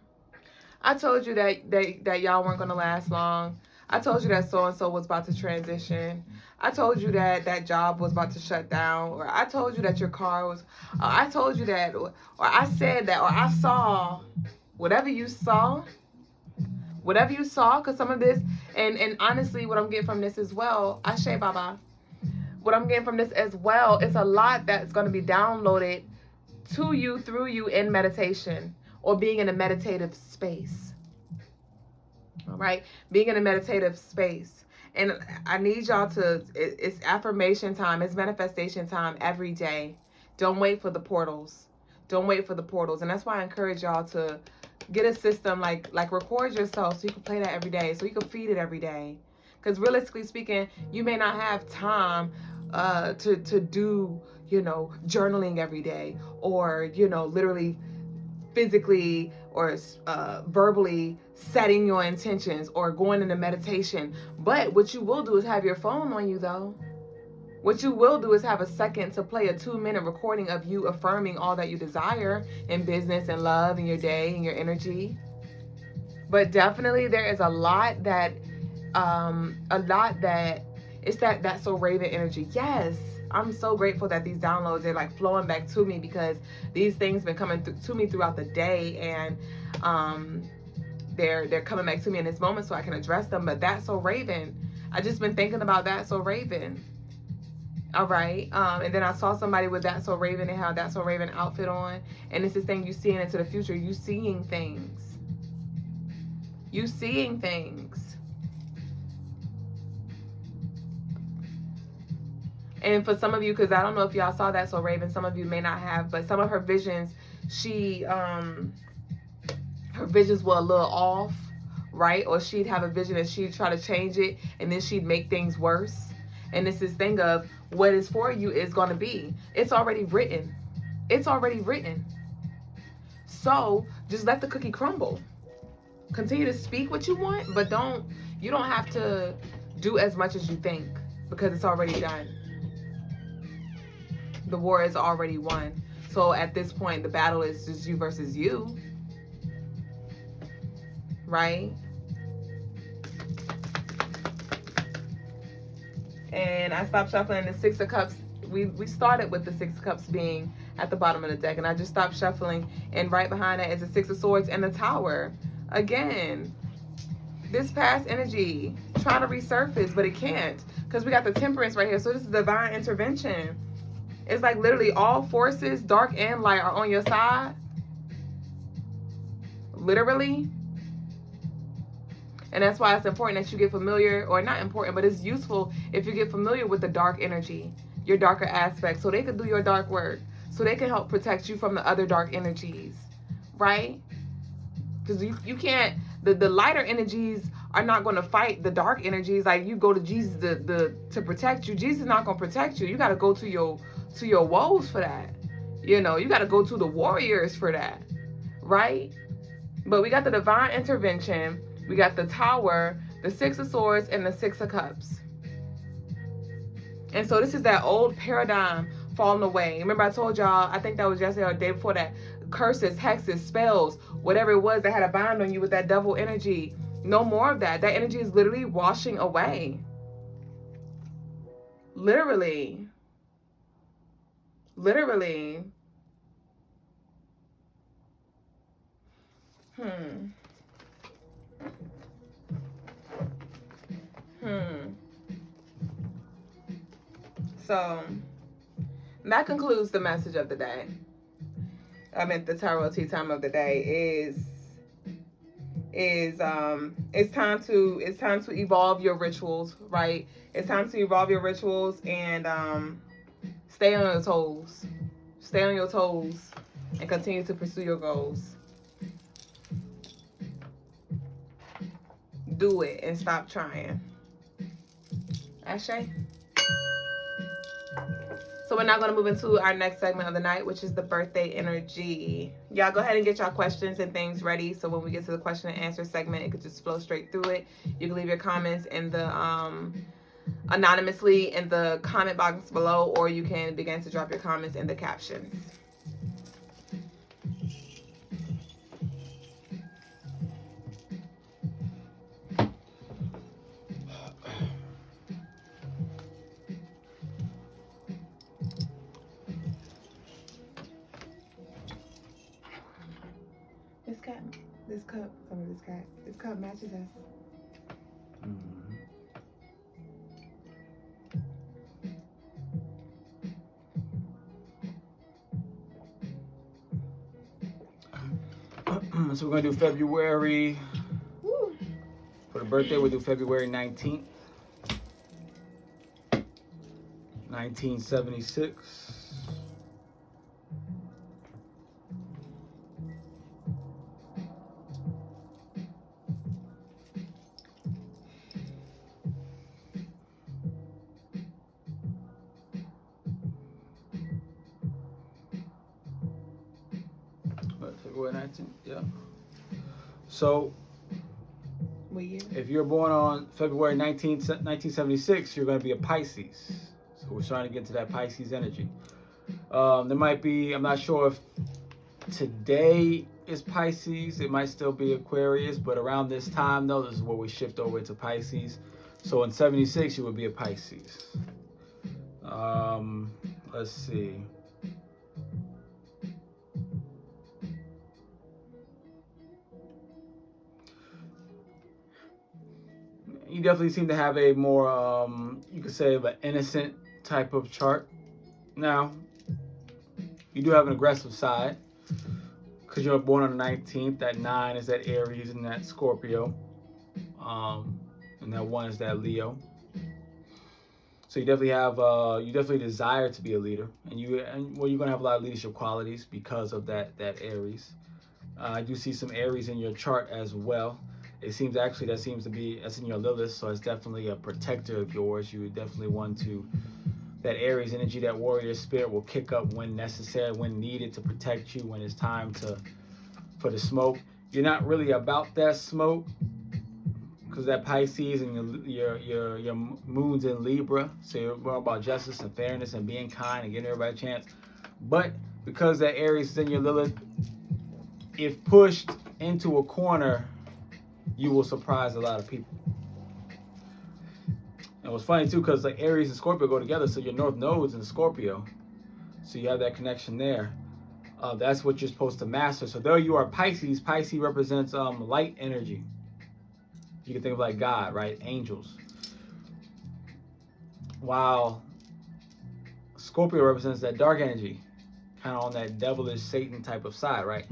I told you that y'all weren't going to last long. I told you that so-and-so was about to transition. I told you that that job was about to shut down. Or I told you that your car was... I told you that. Or I said that. Or I saw... Whatever you saw, because some of this... And honestly, what I'm getting from this as well... Ashe Baba. What I'm getting from this as well... It's a lot that's going to be downloaded to you, through you in meditation. Or being in a meditative space. All right, being in a meditative space. And I need y'all to, it's affirmation time, it's manifestation time every day. Don't wait for the portals. Don't wait for the portals. And that's why I encourage y'all to get a system, like record yourself so you can play that every day, so you can feed it every day. Because realistically speaking, you may not have time to do, journaling every day, or, literally physically or verbally setting your intentions or going into meditation. But what you will do is have your phone on you, though. What you will do is have a second to play a 2-minute recording of you affirming all that you desire in business and love and your day and your energy. But definitely there is a lot that it's that soul raven energy. Yes. I'm so grateful that these downloads are like flowing back to me, because these things been coming to me throughout the day, and they're coming back to me in this moment so I can address them. But that's so raven. I just been thinking about that so raven. All right. And then I saw somebody with that so raven and had that so raven outfit on, and it's this thing you seeing into the future. You seeing things. You seeing things. And for some of you, because I don't know if y'all saw that so raven, some of you may not have, but some of her visions, her visions were a little off, right? Or she'd have a vision and she'd try to change it, and then she'd make things worse. And it's this thing of what is for you is going to be. It's already written. It's already written. So just let the cookie crumble. Continue to speak what you want, but you don't have to do as much as you think, because it's already done. The war is already won. So at this point, the battle is just you versus you. Right? And I stopped shuffling the Six of Cups. We started with the Six of Cups being at the bottom of the deck. And I just stopped shuffling. And right behind that is the Six of Swords and the Tower. Again, this past energy trying to resurface, but it can't. Because we got the Temperance right here. So this is divine intervention. It's like literally all forces, dark and light, are on your side. Literally. And that's why it's important that you get familiar, or not important, but it's useful if you get familiar with the dark energy, your darker aspects, so they can do your dark work, so they can help protect you from the other dark energies, right? Because you can't, the lighter energies are not going to fight the dark energies. Like, you go to Jesus to protect you. Jesus is not going to protect you. You got to go to your woes for that. You got to go to the warriors for that, right? But we got the divine intervention. We got the Tower, the Six of Swords, and the Six of Cups. And so this is that old paradigm falling away. Remember I told y'all, I think that was yesterday or the day before that, curses, hexes, spells, whatever it was that had a bind on you with that devil energy. No more of that. That energy is literally washing away. Literally. Literally. So that concludes the message of the day. I meant the tarot tea time of the day is it's time to evolve your rituals, right? It's time to evolve your rituals and stay on your toes. Stay on your toes and continue to pursue your goals. Do it and stop trying. Ashe? So we're now going to move into our next segment of the night, which is the birthday energy. Y'all go ahead and get y'all questions and things ready. So when we get to the question and answer segment, it could just flow straight through it. You can leave your comments in the anonymously in the comment box below, or you can begin to drop your comments in the captions. This cup matches us. So we're going to do February. Woo. For the birthday, we'll do February 19th. 1976. February 19th, yeah. So, if you're born on February 19th, 1976, you're going to be a Pisces. So we're starting to get to that Pisces energy. There might be, I'm not sure if today is Pisces. It might still be Aquarius, but around this time, though, this is where we shift over to Pisces. So in 76, you would be a Pisces. Let's see. You definitely seem to have a more, you could say, of an innocent type of chart. Now, you do have an aggressive side because you're born on the 19th. That 9 is that Aries and that Scorpio. And that 1 is that Leo. So you definitely have, you definitely desire to be a leader. And you're going to have a lot of leadership qualities because of that Aries. I do see some Aries in your chart as well. It seems actually that's in your Lilith, so it's definitely a protector of yours. You would definitely want to, that Aries energy, that warrior spirit will kick up when necessary, when needed to protect you, when it's time for the smoke. You're not really about that smoke because that Pisces and your moon's in Libra, so you're more about justice and fairness and being kind and giving everybody a chance. But because that Aries is in your Lilith, if pushed into a corner, you will surprise a lot of people. And what's funny too, because like Aries and Scorpio go together, so your North Node's in Scorpio, so you have that connection there. That's what you're supposed to master. So there you are, Pisces. Pisces represents light energy. You can think of like God, right? Angels. While Scorpio represents that dark energy, kind of on that devilish Satan type of side, right?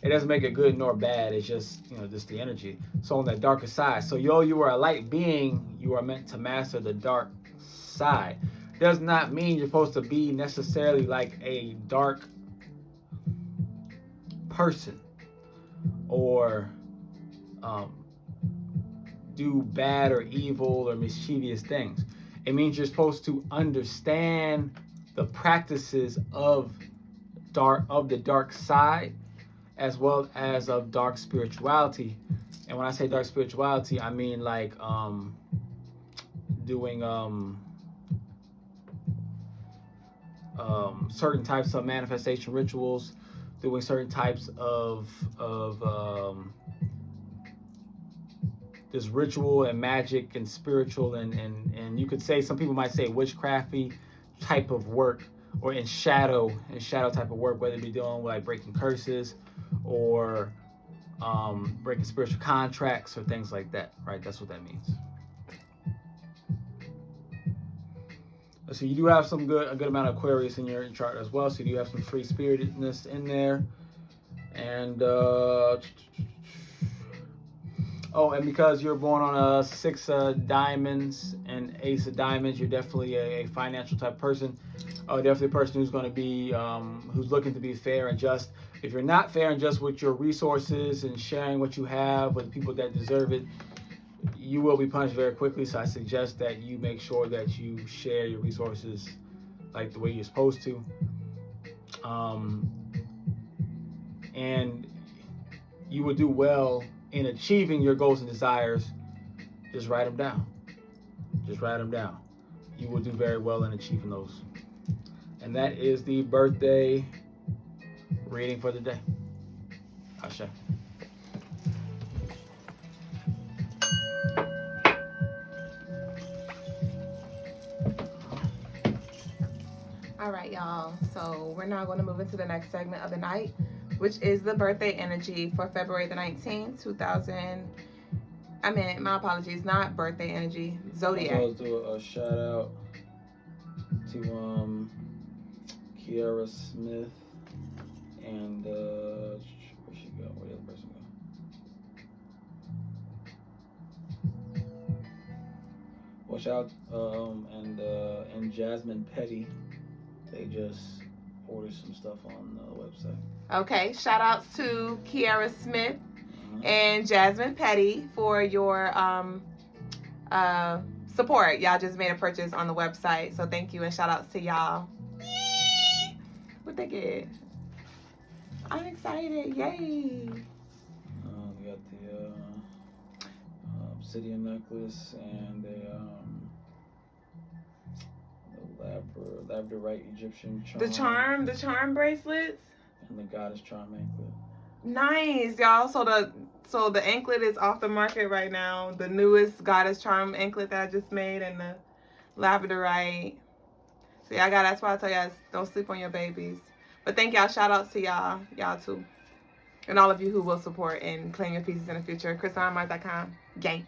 It doesn't make it good nor bad. It's just, just the energy. So on that darker side. So you are a light being. You are meant to master the dark side. Does not mean you're supposed to be necessarily like a dark person or do bad or evil or mischievous things. It means you're supposed to understand the practices of the dark side, as well as of dark spirituality. And when I say dark spirituality, I mean like doing certain types of manifestation rituals, doing certain types of this ritual and magic and spiritual and you could say, some people might say witchcrafty type of work, or in shadow type of work, whether it be dealing with like breaking curses or breaking spiritual contracts or things like that, right? That's what that means. So you do have a good amount of Aquarius in your chart as well. So you do have some free spiritedness in there. And and because you're born on a 6 diamonds and ace of diamonds, you're definitely a financial type person. Definitely a person who's going to be who's looking to be fair and just. If you're not fair and just with your resources and sharing what you have with people that deserve it, you will be punished very quickly. So I suggest that you make sure that you share your resources like the way you're supposed to. And you will do well in achieving your goals and desires. Just write them down. Just write them down. You will do very well in achieving those. And that is the birthday reading for the day. Ashe. All right, y'all. So we're now going to move into the next segment of the night, which is the birthday energy for February the 19th, my apologies, not birthday energy, zodiac. So let's do a shout out to Kiara Smith and where'd she go? Where did the other person go? Well, shout out and Jasmine Petty. They just ordered some stuff on the website. Okay, shout outs to Kiara Smith and Jasmine Petty for your support. Y'all just made a purchase on the website, so thank you and shout outs to y'all. What they get? I'm excited! Yay! We got the obsidian necklace and the labradorite Egyptian charm. The charm bracelets. And the goddess charm anklet. Nice, y'all. So the anklet is off the market right now. The newest goddess charm anklet that I just made, and the labradorite. So yeah, that's why I tell y'all, don't sleep on your babies. But thank y'all. Shout outs to y'all too, and all of you who will support and claim your pieces in the future. Crystalinemarsshow.com. Gang.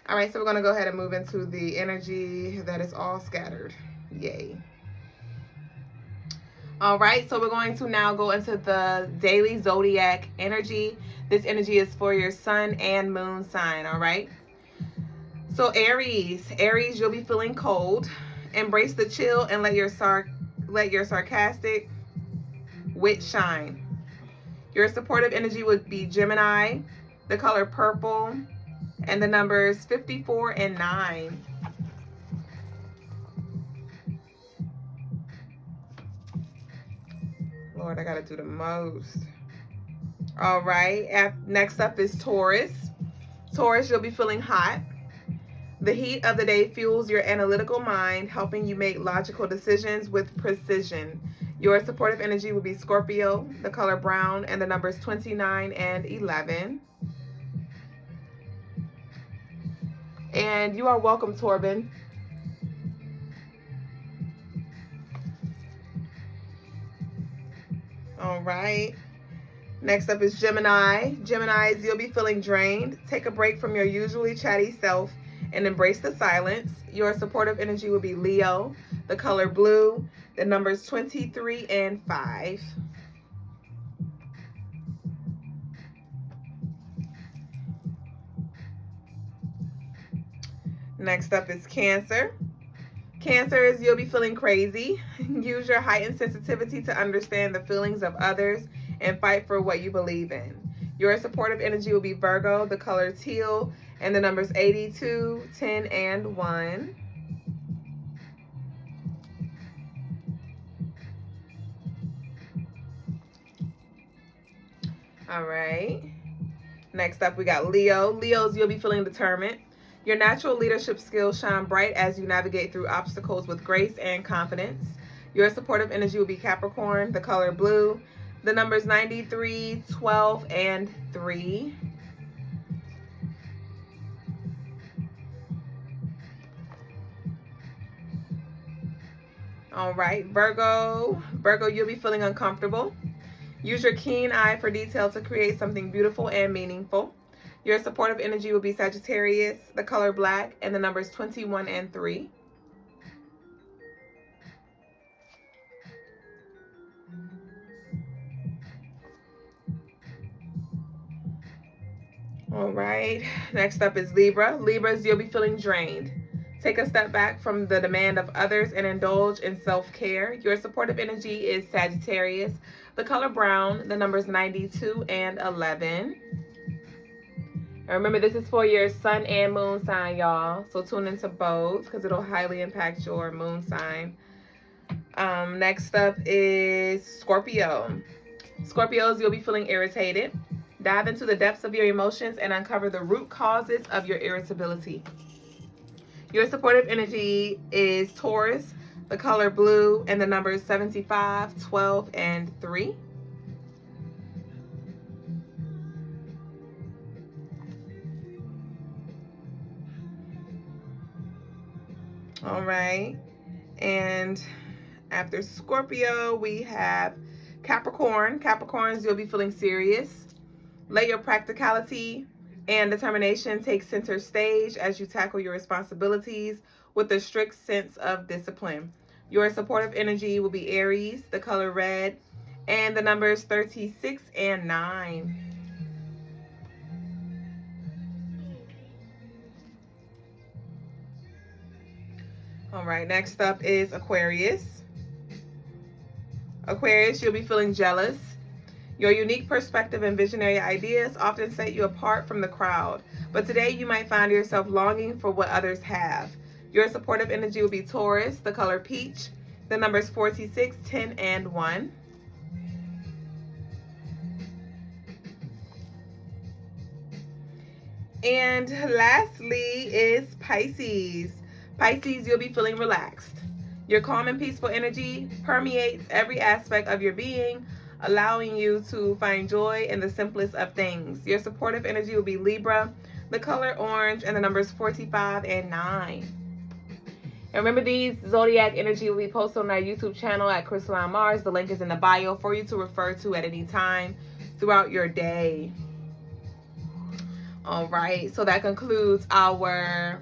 All right, so we're gonna go ahead and move into the energy that is all scattered. Yay. All right, so we're going to now go into the daily zodiac energy. This energy is for your sun and moon sign, all right? So Aries, you'll be feeling cold. Embrace the chill and let your sarcastic wit shine. Your supportive energy would be Gemini, the color purple, and the numbers 54 and 9. Lord, I gotta do the most. All right, next up is Taurus. Taurus, you'll be feeling hot. The heat of the day fuels your analytical mind, helping you make logical decisions with precision. Your supportive energy will be Scorpio, the color brown, and the numbers 29 and 11. And you are welcome, Torben. All right. Next up is Gemini. Geminis, you'll be feeling drained. Take a break from your usually chatty self and embrace the silence. Your supportive energy will be Leo, the color blue, the numbers 23 and 5. Next up is Cancer. Cancers, you'll be feeling crazy. Use your heightened sensitivity to understand the feelings of others and fight for what you believe in. Your supportive energy will be Virgo, the color teal, and the numbers 82, 10, and 1. All right. Next up, we got Leo. Leos, you'll be feeling determined. Your natural leadership skills shine bright as you navigate through obstacles with grace and confidence. Your supportive energy will be Capricorn, the color blue. The numbers 93, 12, and 3. All right, Virgo. Virgo, you'll be feeling uncomfortable. Use your keen eye for detail to create something beautiful and meaningful. Your supportive energy will be Sagittarius, the color black, and the numbers 21 and 3. All right, next up is Libra. Libras, you'll be feeling drained. Take a step back from the demand of others and indulge in self-care. Your supportive energy is Sagittarius, the color brown, the numbers 92 and 11. And remember, this is for your sun and moon sign, y'all. So tune into both because it'll highly impact your moon sign. Next up is Scorpio. Scorpios, you'll be feeling irritated. Dive into the depths of your emotions and uncover the root causes of your irritability. Your supportive energy is Taurus, the color blue, and the numbers 75, 12, and 3. All right. And after Scorpio, we have Capricorn. Capricorns, you'll be feeling serious. Let your practicality and determination take center stage as you tackle your responsibilities with a strict sense of discipline. Your supportive energy will be Aries, the color red, and the numbers 36 and 9. All right, next up is Aquarius. Aquarius, you'll be feeling jealous. Your unique perspective and visionary ideas often set you apart from the crowd, but today you might find yourself longing for what others have. Your supportive energy will be Taurus, the color peach, the numbers 46, 10, and 1. And lastly is Pisces. Pisces, you'll be feeling relaxed. Your calm and peaceful energy permeates every aspect of your being, allowing you to find joy in the simplest of things. Your supportive energy will be Libra, the color orange, and the numbers 45 and 9. And remember, these zodiac energy will be posted on our YouTube channel at Crystalinemarsshow. The link is in the bio for you to refer to at any time throughout your day. All right, so that concludes our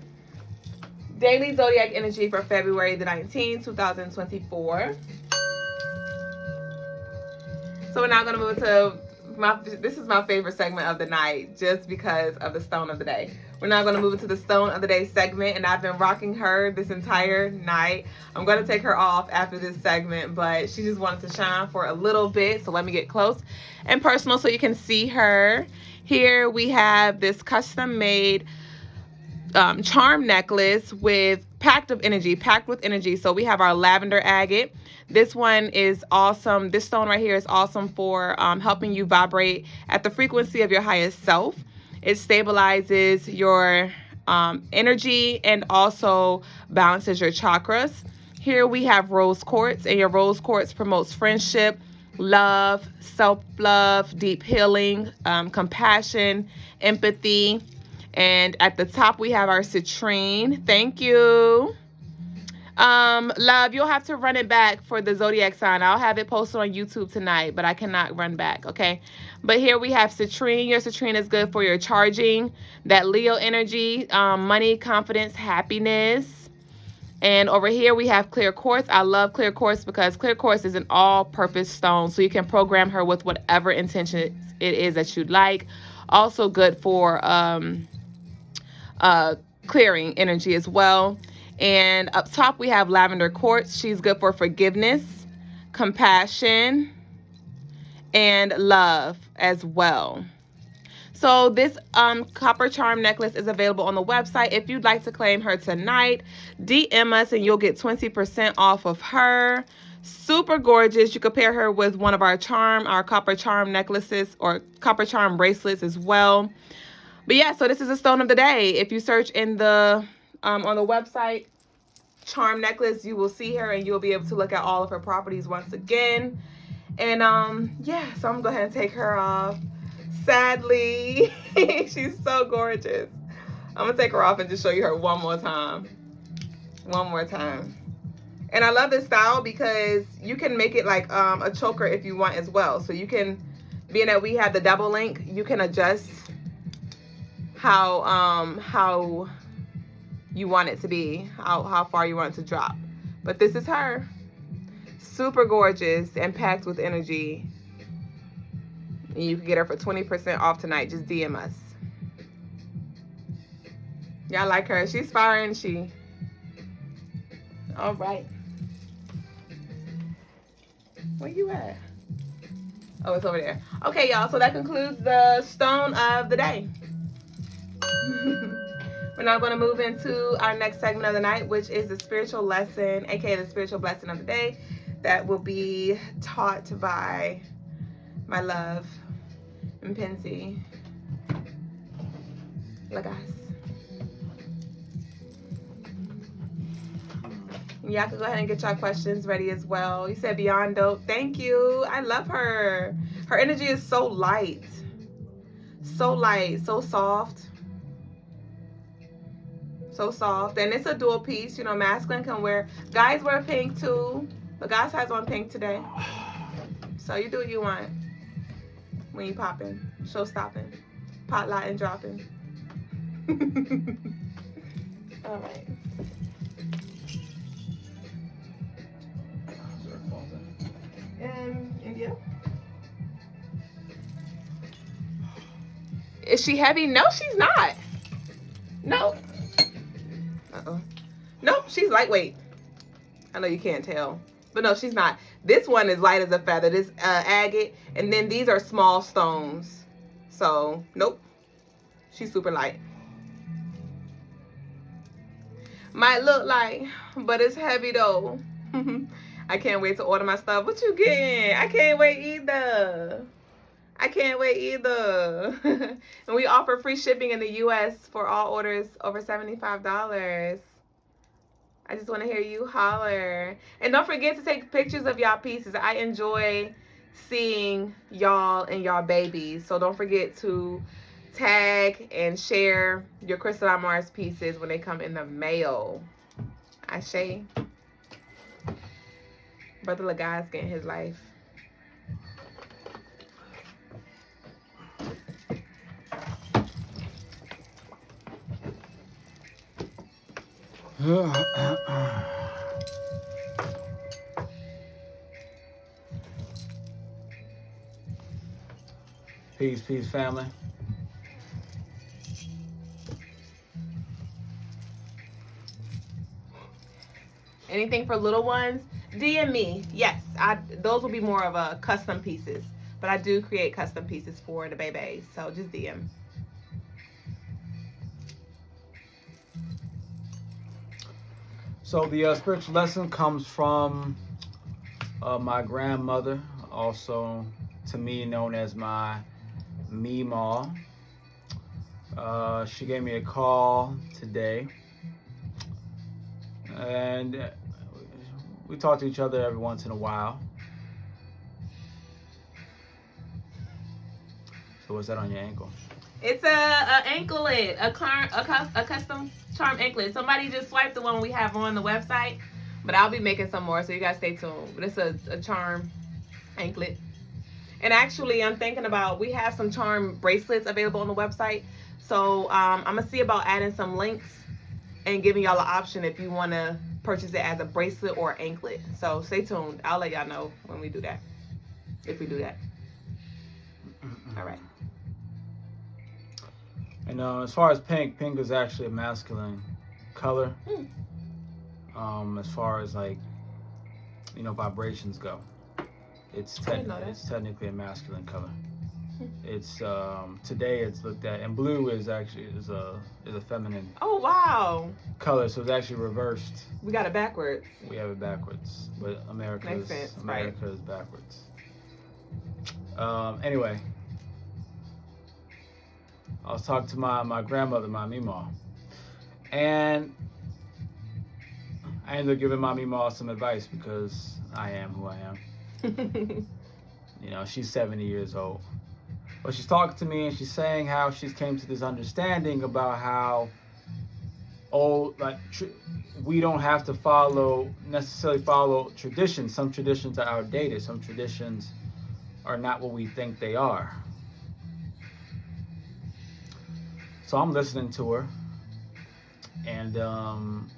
daily zodiac energy for February the 19th, 2024. So we're now going to move to this is my favorite segment of the night just because of the stone of the day. We're now going to move into the stone of the day segment, and I've been rocking her this entire night. I'm going to take her off after this segment, but she just wanted to shine for a little bit. So let me get close and personal so you can see her. Here we have this custom made charm necklace with packed with energy. So we have our lavender agate. This one is awesome. This stone right here is awesome for helping you vibrate at the frequency of your highest self. It stabilizes your energy and also balances your chakras. Here we have rose quartz, and your rose quartz promotes friendship, love, self-love, deep healing, compassion, empathy. And at the top, we have our citrine. Thank you. Love, you'll have to run it back for the zodiac sign. I'll have it posted on YouTube tonight, but I cannot run back, okay? But here we have citrine. Your citrine is good for your charging, that Leo energy, money, confidence, happiness. And over here we have clear quartz. I love clear quartz because clear quartz is an all-purpose stone, so you can program her with whatever intention it is that you'd like. Also good for clearing energy as well. And up top we have lavender quartz. She's good for forgiveness, compassion, and love as well. So this copper charm necklace is available on the website. If you'd like to claim her tonight, DM us and you'll get 20% off of her. Super gorgeous. You could pair her with one of our copper charm necklaces or copper charm bracelets as well. But yeah, so this is a stone of the day. If you search in the on the website, charm necklace, you will see her and you'll be able to look at all of her properties once again. And yeah, so I'm gonna go ahead and take her off. Sadly, she's so gorgeous. I'm gonna take her off and just show you her one more time. One more time. And I love this style because you can make it like a choker if you want as well. So you can, being that we have the double link, you can adjust how you want it to be, how far you want it to drop. But this is her. Super gorgeous and packed with energy. And you can get her for 20% off tonight. Just DM us. Y'all like her. She's fire, ain't she? All right. Where you at? Oh, it's over there. Okay, y'all. So that concludes the stone of the day. We're now going to move into our next segment of the night, which is the spiritual lesson, aka the spiritual blessing of the day, that will be taught by my love, Mpenzi. Logas. Y'all can go ahead and get y'all questions ready as well. You said beyond dope. Thank you. I love her. Her energy is so light. So light, so soft. So soft. And it's a dual piece. You know, masculine can wear, guys wear pink too. The guys has on pink today. So you do what you want when you popping, show stopping, pot lotting, dropping. All right. India. Is she heavy? No, she's not. No. Uh-oh. Nope, she's lightweight. I know you can't tell. But no, she's not. This one is light as a feather. This agate. And then these are small stones. So, nope. She's super light. Might look light, but it's heavy though. I can't wait to order my stuff. What you getting? I can't wait either. I can't wait either. And we offer free shipping in the U.S. for all orders over $75. I just want to hear you holler. And don't forget to take pictures of y'all pieces. I enjoy seeing y'all and y'all babies. So don't forget to tag and share your Crystalline Mars pieces when they come in the mail. Ashe. Brother Logas getting his life. Peace, peace, family. Anything for little ones? DM me. Yes, those will be more of a custom pieces, but I do create custom pieces for the babies. So just DM. So the spiritual lesson comes from my grandmother, also to me known as my Meemaw. She gave me a call today, and we talk to each other every once in a while. So what's that on your ankle? It's a anklet, a custom charm anklet. Somebody just swiped the one we have on the website, but I'll be making some more, so you guys stay tuned. But it's a charm anklet. And actually, I'm thinking about, we have some charm bracelets available on the website. So I'm going to see about adding some links and giving y'all an option if you want to purchase it as a bracelet or anklet. So stay tuned. I'll let y'all know when we do that. If we do that. All right. And as far as pink is actually a masculine color. As far as like, you know, vibrations go, it's technically a masculine color. It's today it's looked at, and blue is actually is a feminine. Oh wow. Color, so it's actually reversed. We got it backwards. We have it backwards, but America is backwards. Anyway, I was talking to my grandmother, my Meemaw, and I ended up giving my Mima some advice because I am who I am. You know, she's 70 years old. But she's talking to me and she's saying how she's came to this understanding about how we don't have to necessarily follow traditions. Some traditions are outdated. Some traditions are not what we think they are. So I'm listening to her, and I'm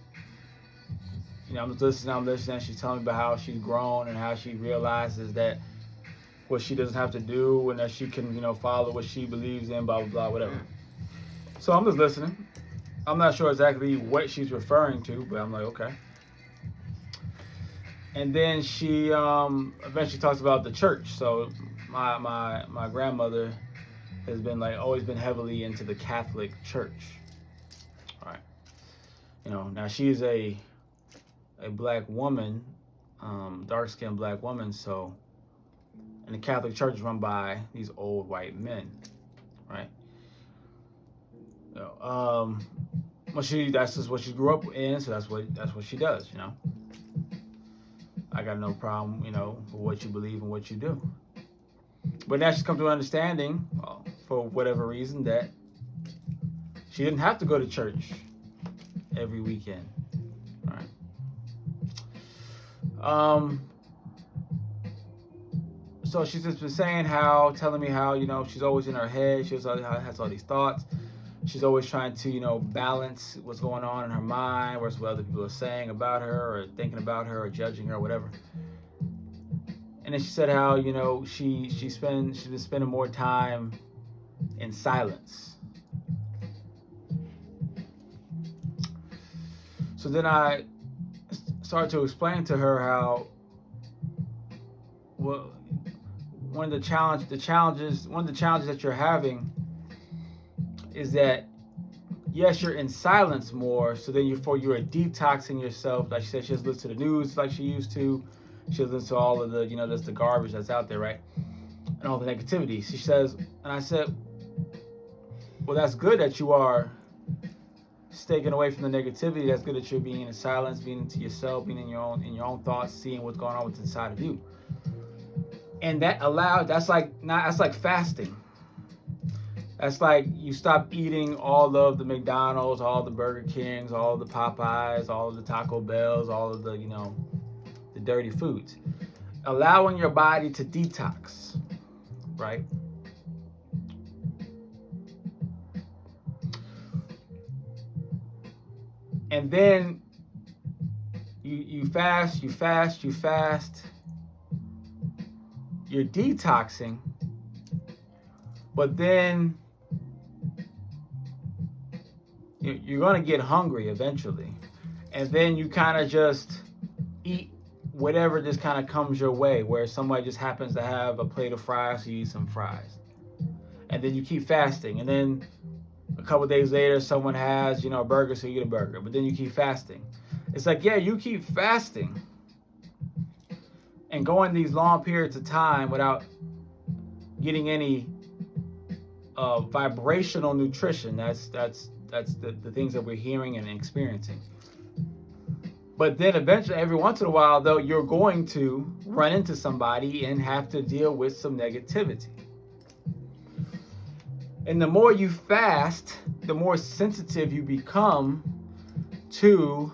listening. She's telling me about how she's grown and how she realizes that what she doesn't have to do and that she can, follow what she believes in, blah, blah, blah, whatever. So I'm just listening. I'm not sure exactly what she's referring to, but I'm like, okay. And then she eventually talks about the church. So my grandmother has been always been heavily into the Catholic Church. All right. Now she's a black woman, dark-skinned black woman, so, and the Catholic Church is run by these old white men, right? That's just what she grew up in, so that's what she does, I got no problem, with what you believe and what you do. But now she's come to an understanding, for whatever reason, that she didn't have to go to church every weekend. All right. So she's just been telling me how, she's always in her head. She has all these thoughts. She's always trying to, balance what's going on in her mind versus what other people are saying about her or thinking about her or judging her or whatever. And then she said how, she's been spending more time in silence. So then I started to explain to her how, well, one of the challenges that you're having is that, yes, you're in silence more, so then you're detoxing yourself. Like she said, she doesn't listen to the news like she used to. She listens to all of the, that's the garbage that's out there, right? And all the negativity. She says, and I said, well, that's good that you are staying away from the negativity. That's good that you're being in silence, being into yourself, being in your own thoughts, seeing what's going on what's inside of you. And that's like fasting. That's like you stop eating all of the McDonald's, all the Burger Kings, all of the Popeyes, all of the Taco Bells, all of the, the dirty foods. Allowing your body to detox, right? And then you fast. You're detoxing, but then you're going to get hungry eventually. And then you kind of just eat whatever just kind of comes your way, where somebody just happens to have a plate of fries, so you eat some fries. And then you keep fasting. And then a couple of days later, someone has, a burger, so you get a burger. But then you keep fasting. It's like, yeah, you keep fasting and going these long periods of time without getting any vibrational nutrition. That's the things that we're hearing and experiencing. But then eventually, every once in a while, though, you're going to run into somebody and have to deal with some negativity. And the more you fast, the more sensitive you become to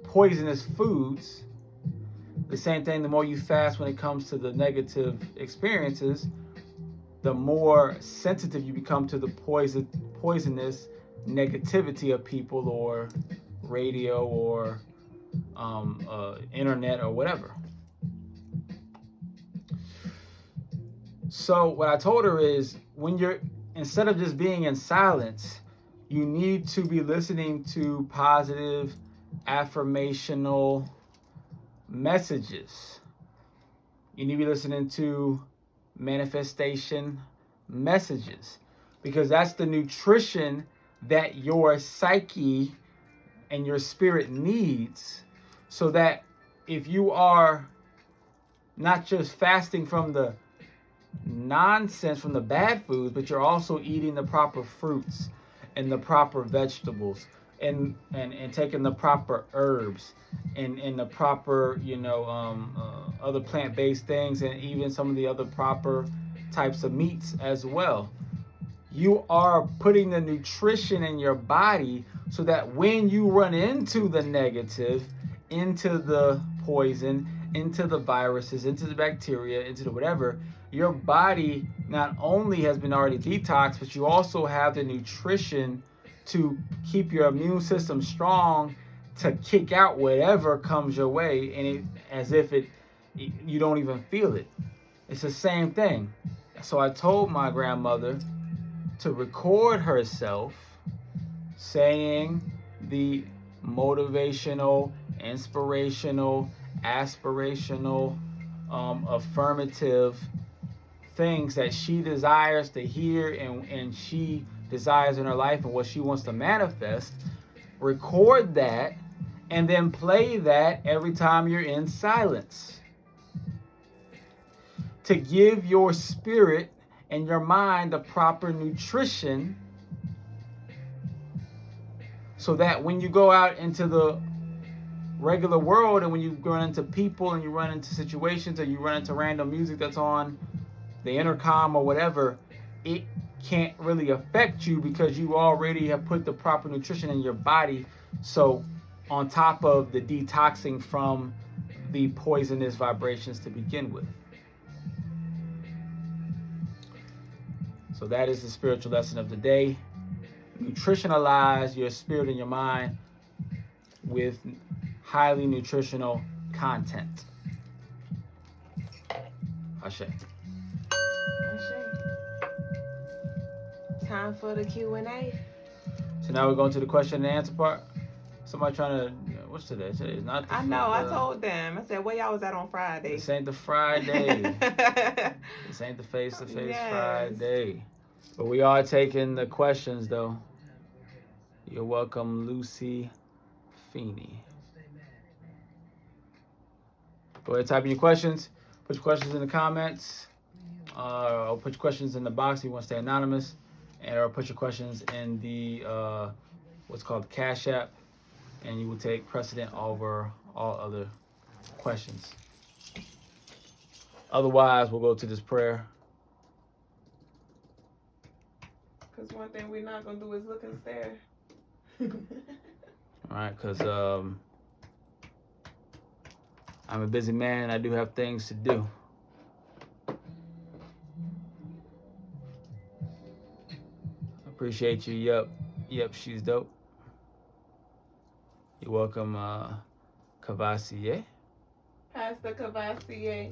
poisonous foods. The same thing, the more you fast when it comes to the negative experiences, the more sensitive you become to the poisonous negativity of people or radio or internet or whatever. So what I told her is, instead of just being in silence, you need to be listening to positive, affirmational messages. You need to be listening to manifestation messages, because that's the nutrition that your psyche and your spirit needs, so that if you are not just fasting from the nonsense, from the bad foods, but you're also eating the proper fruits and the proper vegetables and taking the proper herbs and the proper, other plant-based things, and even some of the other proper types of meats as well, you are putting the nutrition in your body so that when you run into the negative, into the poison, into the viruses, into the bacteria, into the whatever, your body not only has been already detoxed, but you also have the nutrition to keep your immune system strong to kick out whatever comes your way, and as if you don't even feel it. It's the same thing. So I told my grandmother to record herself saying the motivational, inspirational, aspirational, affirmative things that she desires to hear and she desires in her life and what she wants to manifest. Record that and then play that every time you're in silence, to give your spirit and your mind the proper nutrition, so that when you go out into the regular world and when you run into people and you run into situations and you run into random music that's on the intercom or whatever, it can't really affect you because you already have put the proper nutrition in your body. So on top of the detoxing from the poisonous vibrations to begin with. So that is the spiritual lesson of the day. Nutritionalize your spirit and your mind with highly nutritional content. Ashe. Time for the Q&A. So now we're going to the question and answer part. Somebody trying to, what's today? Today is not the I know, I told them. I said, where y'all was at on Friday? This ain't the Friday. This ain't the face-to-face Friday. But we are taking the questions, though. You're welcome, Lucy Feeney. Go ahead, type in your questions. Put your questions in the comments. Or put your questions in the box if you want to stay anonymous. Or put your questions in the, what's called the Cash App. And you will take precedent over all other questions. Otherwise, we'll go to this prayer. Because one thing we're not going to do is look and stare. All right, because I'm a busy man and I do have things to do. Appreciate you. Yep, she's dope. You're welcome, Cavassier. Pastor Cavassier.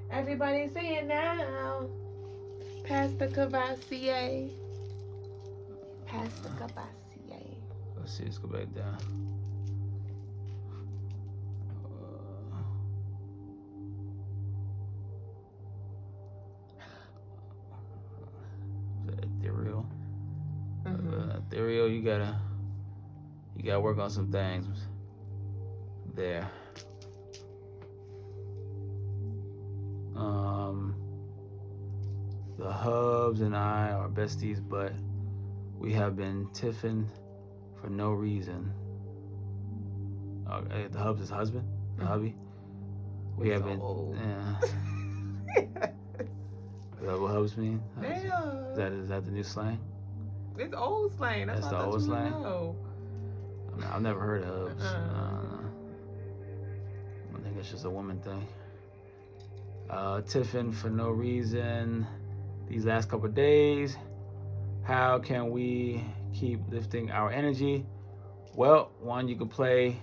Everybody say it now. Pastor Cavassier. Pastor Cavassier. Let's see, let's go back down. Is that ethereal? Ethereal, you gotta work on some things there. The Hubs and I are besties, but we have been tiffing for no reason. The Hubs is husband, the hubby. We have been. Is that what Hubs mean? Damn. Is that the new slang? It's old slang. That's the old slang? Know. I mean, I've never heard of Hubs. I think it's just a woman thing. Tiffin for no reason these last couple of days. How can we keep lifting our energy? Well, one, you can play,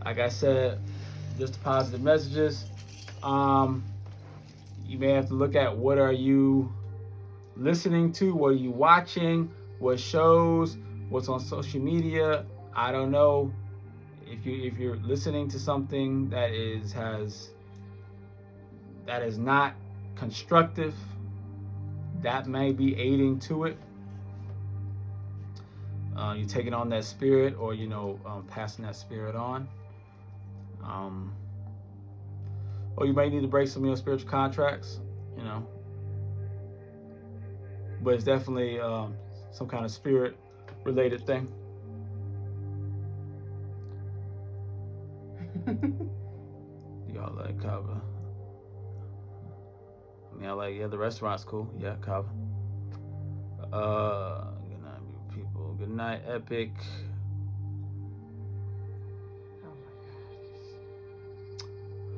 like I said, just positive messages. You may have to look at what are you listening to, what are you watching, what shows, what's on social media. I don't know. If you're listening to something that is not constructive, that may be aiding to it. You're taking on that spirit, or passing that spirit on. Or you might need to break some of your spiritual contracts, But it's definitely some kind of spirit-related thing. Y'all like Kava? I mean, I like, yeah, the restaurant's cool. Yeah, Kava. Good night, people. Good night, Epic.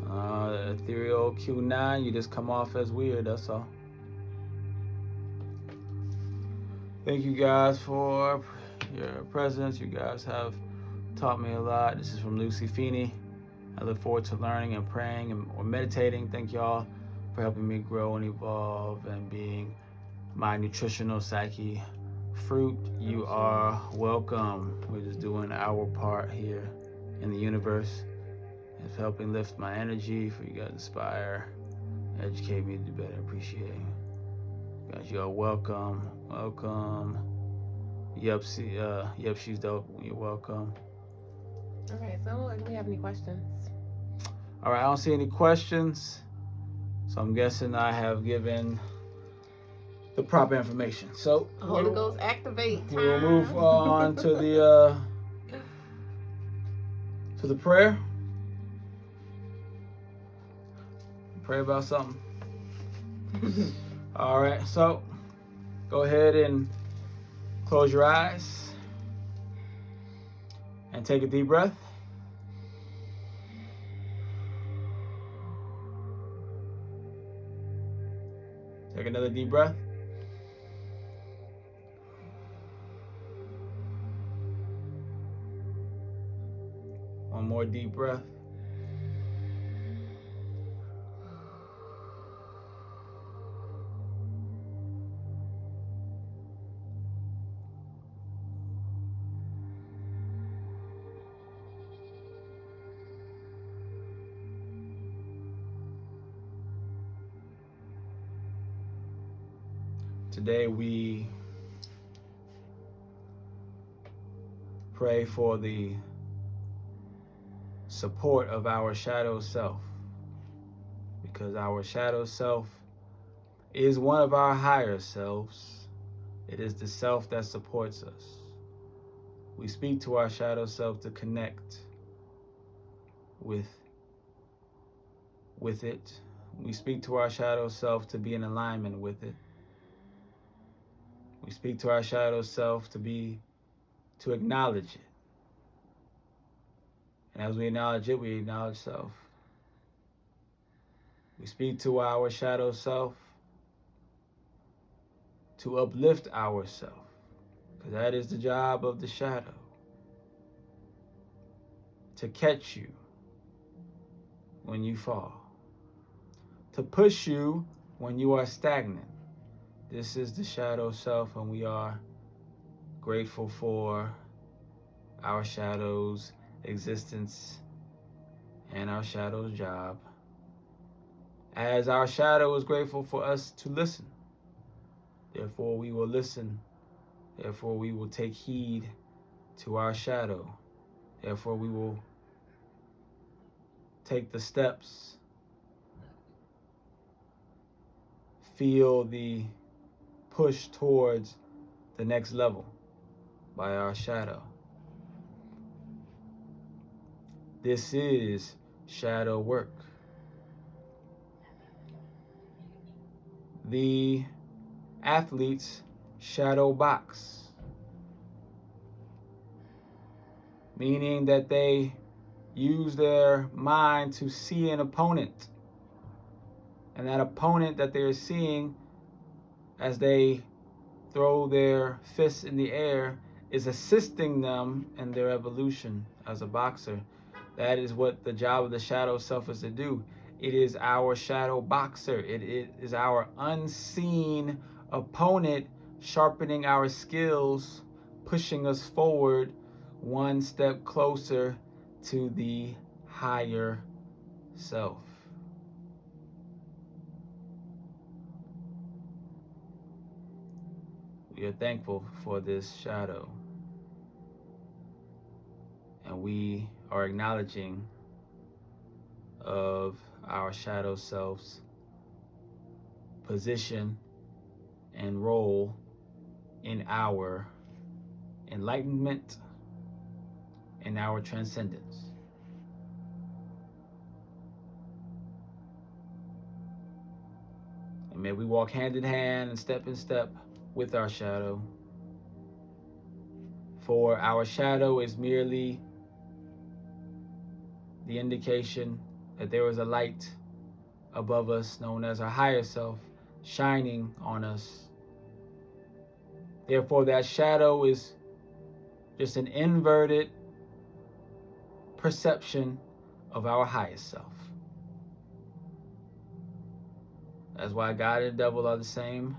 The ethereal Q9, you just come off as weird, that's all. Thank you guys for your presence. You guys have taught me a lot. This is from Lucy Feeney. I look forward to learning and praying or meditating. Thank y'all for helping me grow and evolve and being my nutritional psyche fruit. You are welcome. We're just doing our part here in the universe. It's helping lift my energy for you guys to inspire, educate me to do better, appreciate you. Guys, you are welcome. Welcome. Yep, she's dope. You're welcome. Okay, so do we have any questions? All right, I don't see any questions. So I'm guessing I have given the proper information. So Holy Ghost activate. We'll move on to the prayer. Pray about something. All right, so go ahead and close your eyes and take a deep breath. Take another deep breath. One more deep breath. Today we pray for the support of our shadow self, because our shadow self is one of our higher selves. It is the self that supports us. We speak to our shadow self to connect with it. We speak to our shadow self to be in alignment with it. We speak to our shadow self to acknowledge it. And as we acknowledge it, we acknowledge self. We speak to our shadow self to uplift ourself, because that is the job of the shadow, to catch you when you fall, to push you when you are stagnant. This is the shadow self, and we are grateful for our shadow's existence and our shadow's job, as our shadow is grateful for us to listen. Therefore, we will listen. Therefore, we will take heed to our shadow. Therefore, we will take the steps, feel the push towards the next level by our shadow. This is shadow work. The athletes shadow box, meaning that they use their mind to see an opponent, and that opponent that they're seeing as they throw their fists in the air is assisting them in their evolution as a boxer. That is what the job of the shadow self is to do. It is our shadow boxer. It is our unseen opponent, sharpening our skills, pushing us forward one step closer to the higher self. We are thankful for this shadow, and we are acknowledging of our shadow self's position and role in our enlightenment and our transcendence. may we walk hand in hand and step in step with our shadow. For our shadow is merely the indication that there is a light above us known as our higher self shining on us. Therefore, that shadow is just an inverted perception of our highest self. That's why God and the devil are the same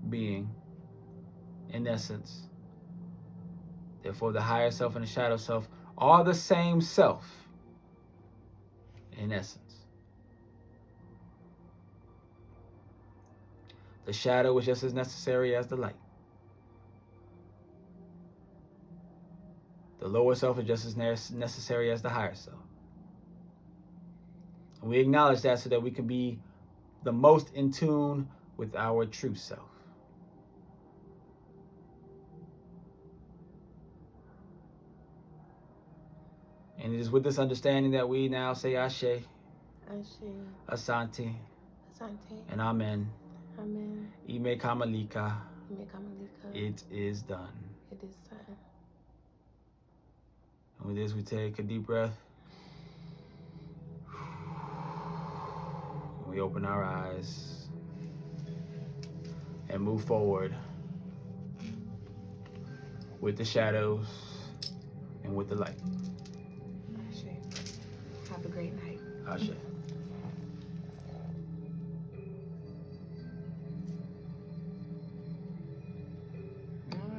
being in essence. Therefore, the higher self and the shadow self are the same self in essence. The shadow is just as necessary as the light. The lower self is just as necessary as the higher self. And we acknowledge that so that we can be the most in tune with our true self. And it is with this understanding that we now say Ashe, Asante, and Amen. Amen. Ime Kamalika. Ime Kamalika. It is done. It is done. And with this, we take a deep breath. We open our eyes and move forward with the shadows and with the light. Ashe. Have a great night. Ashe.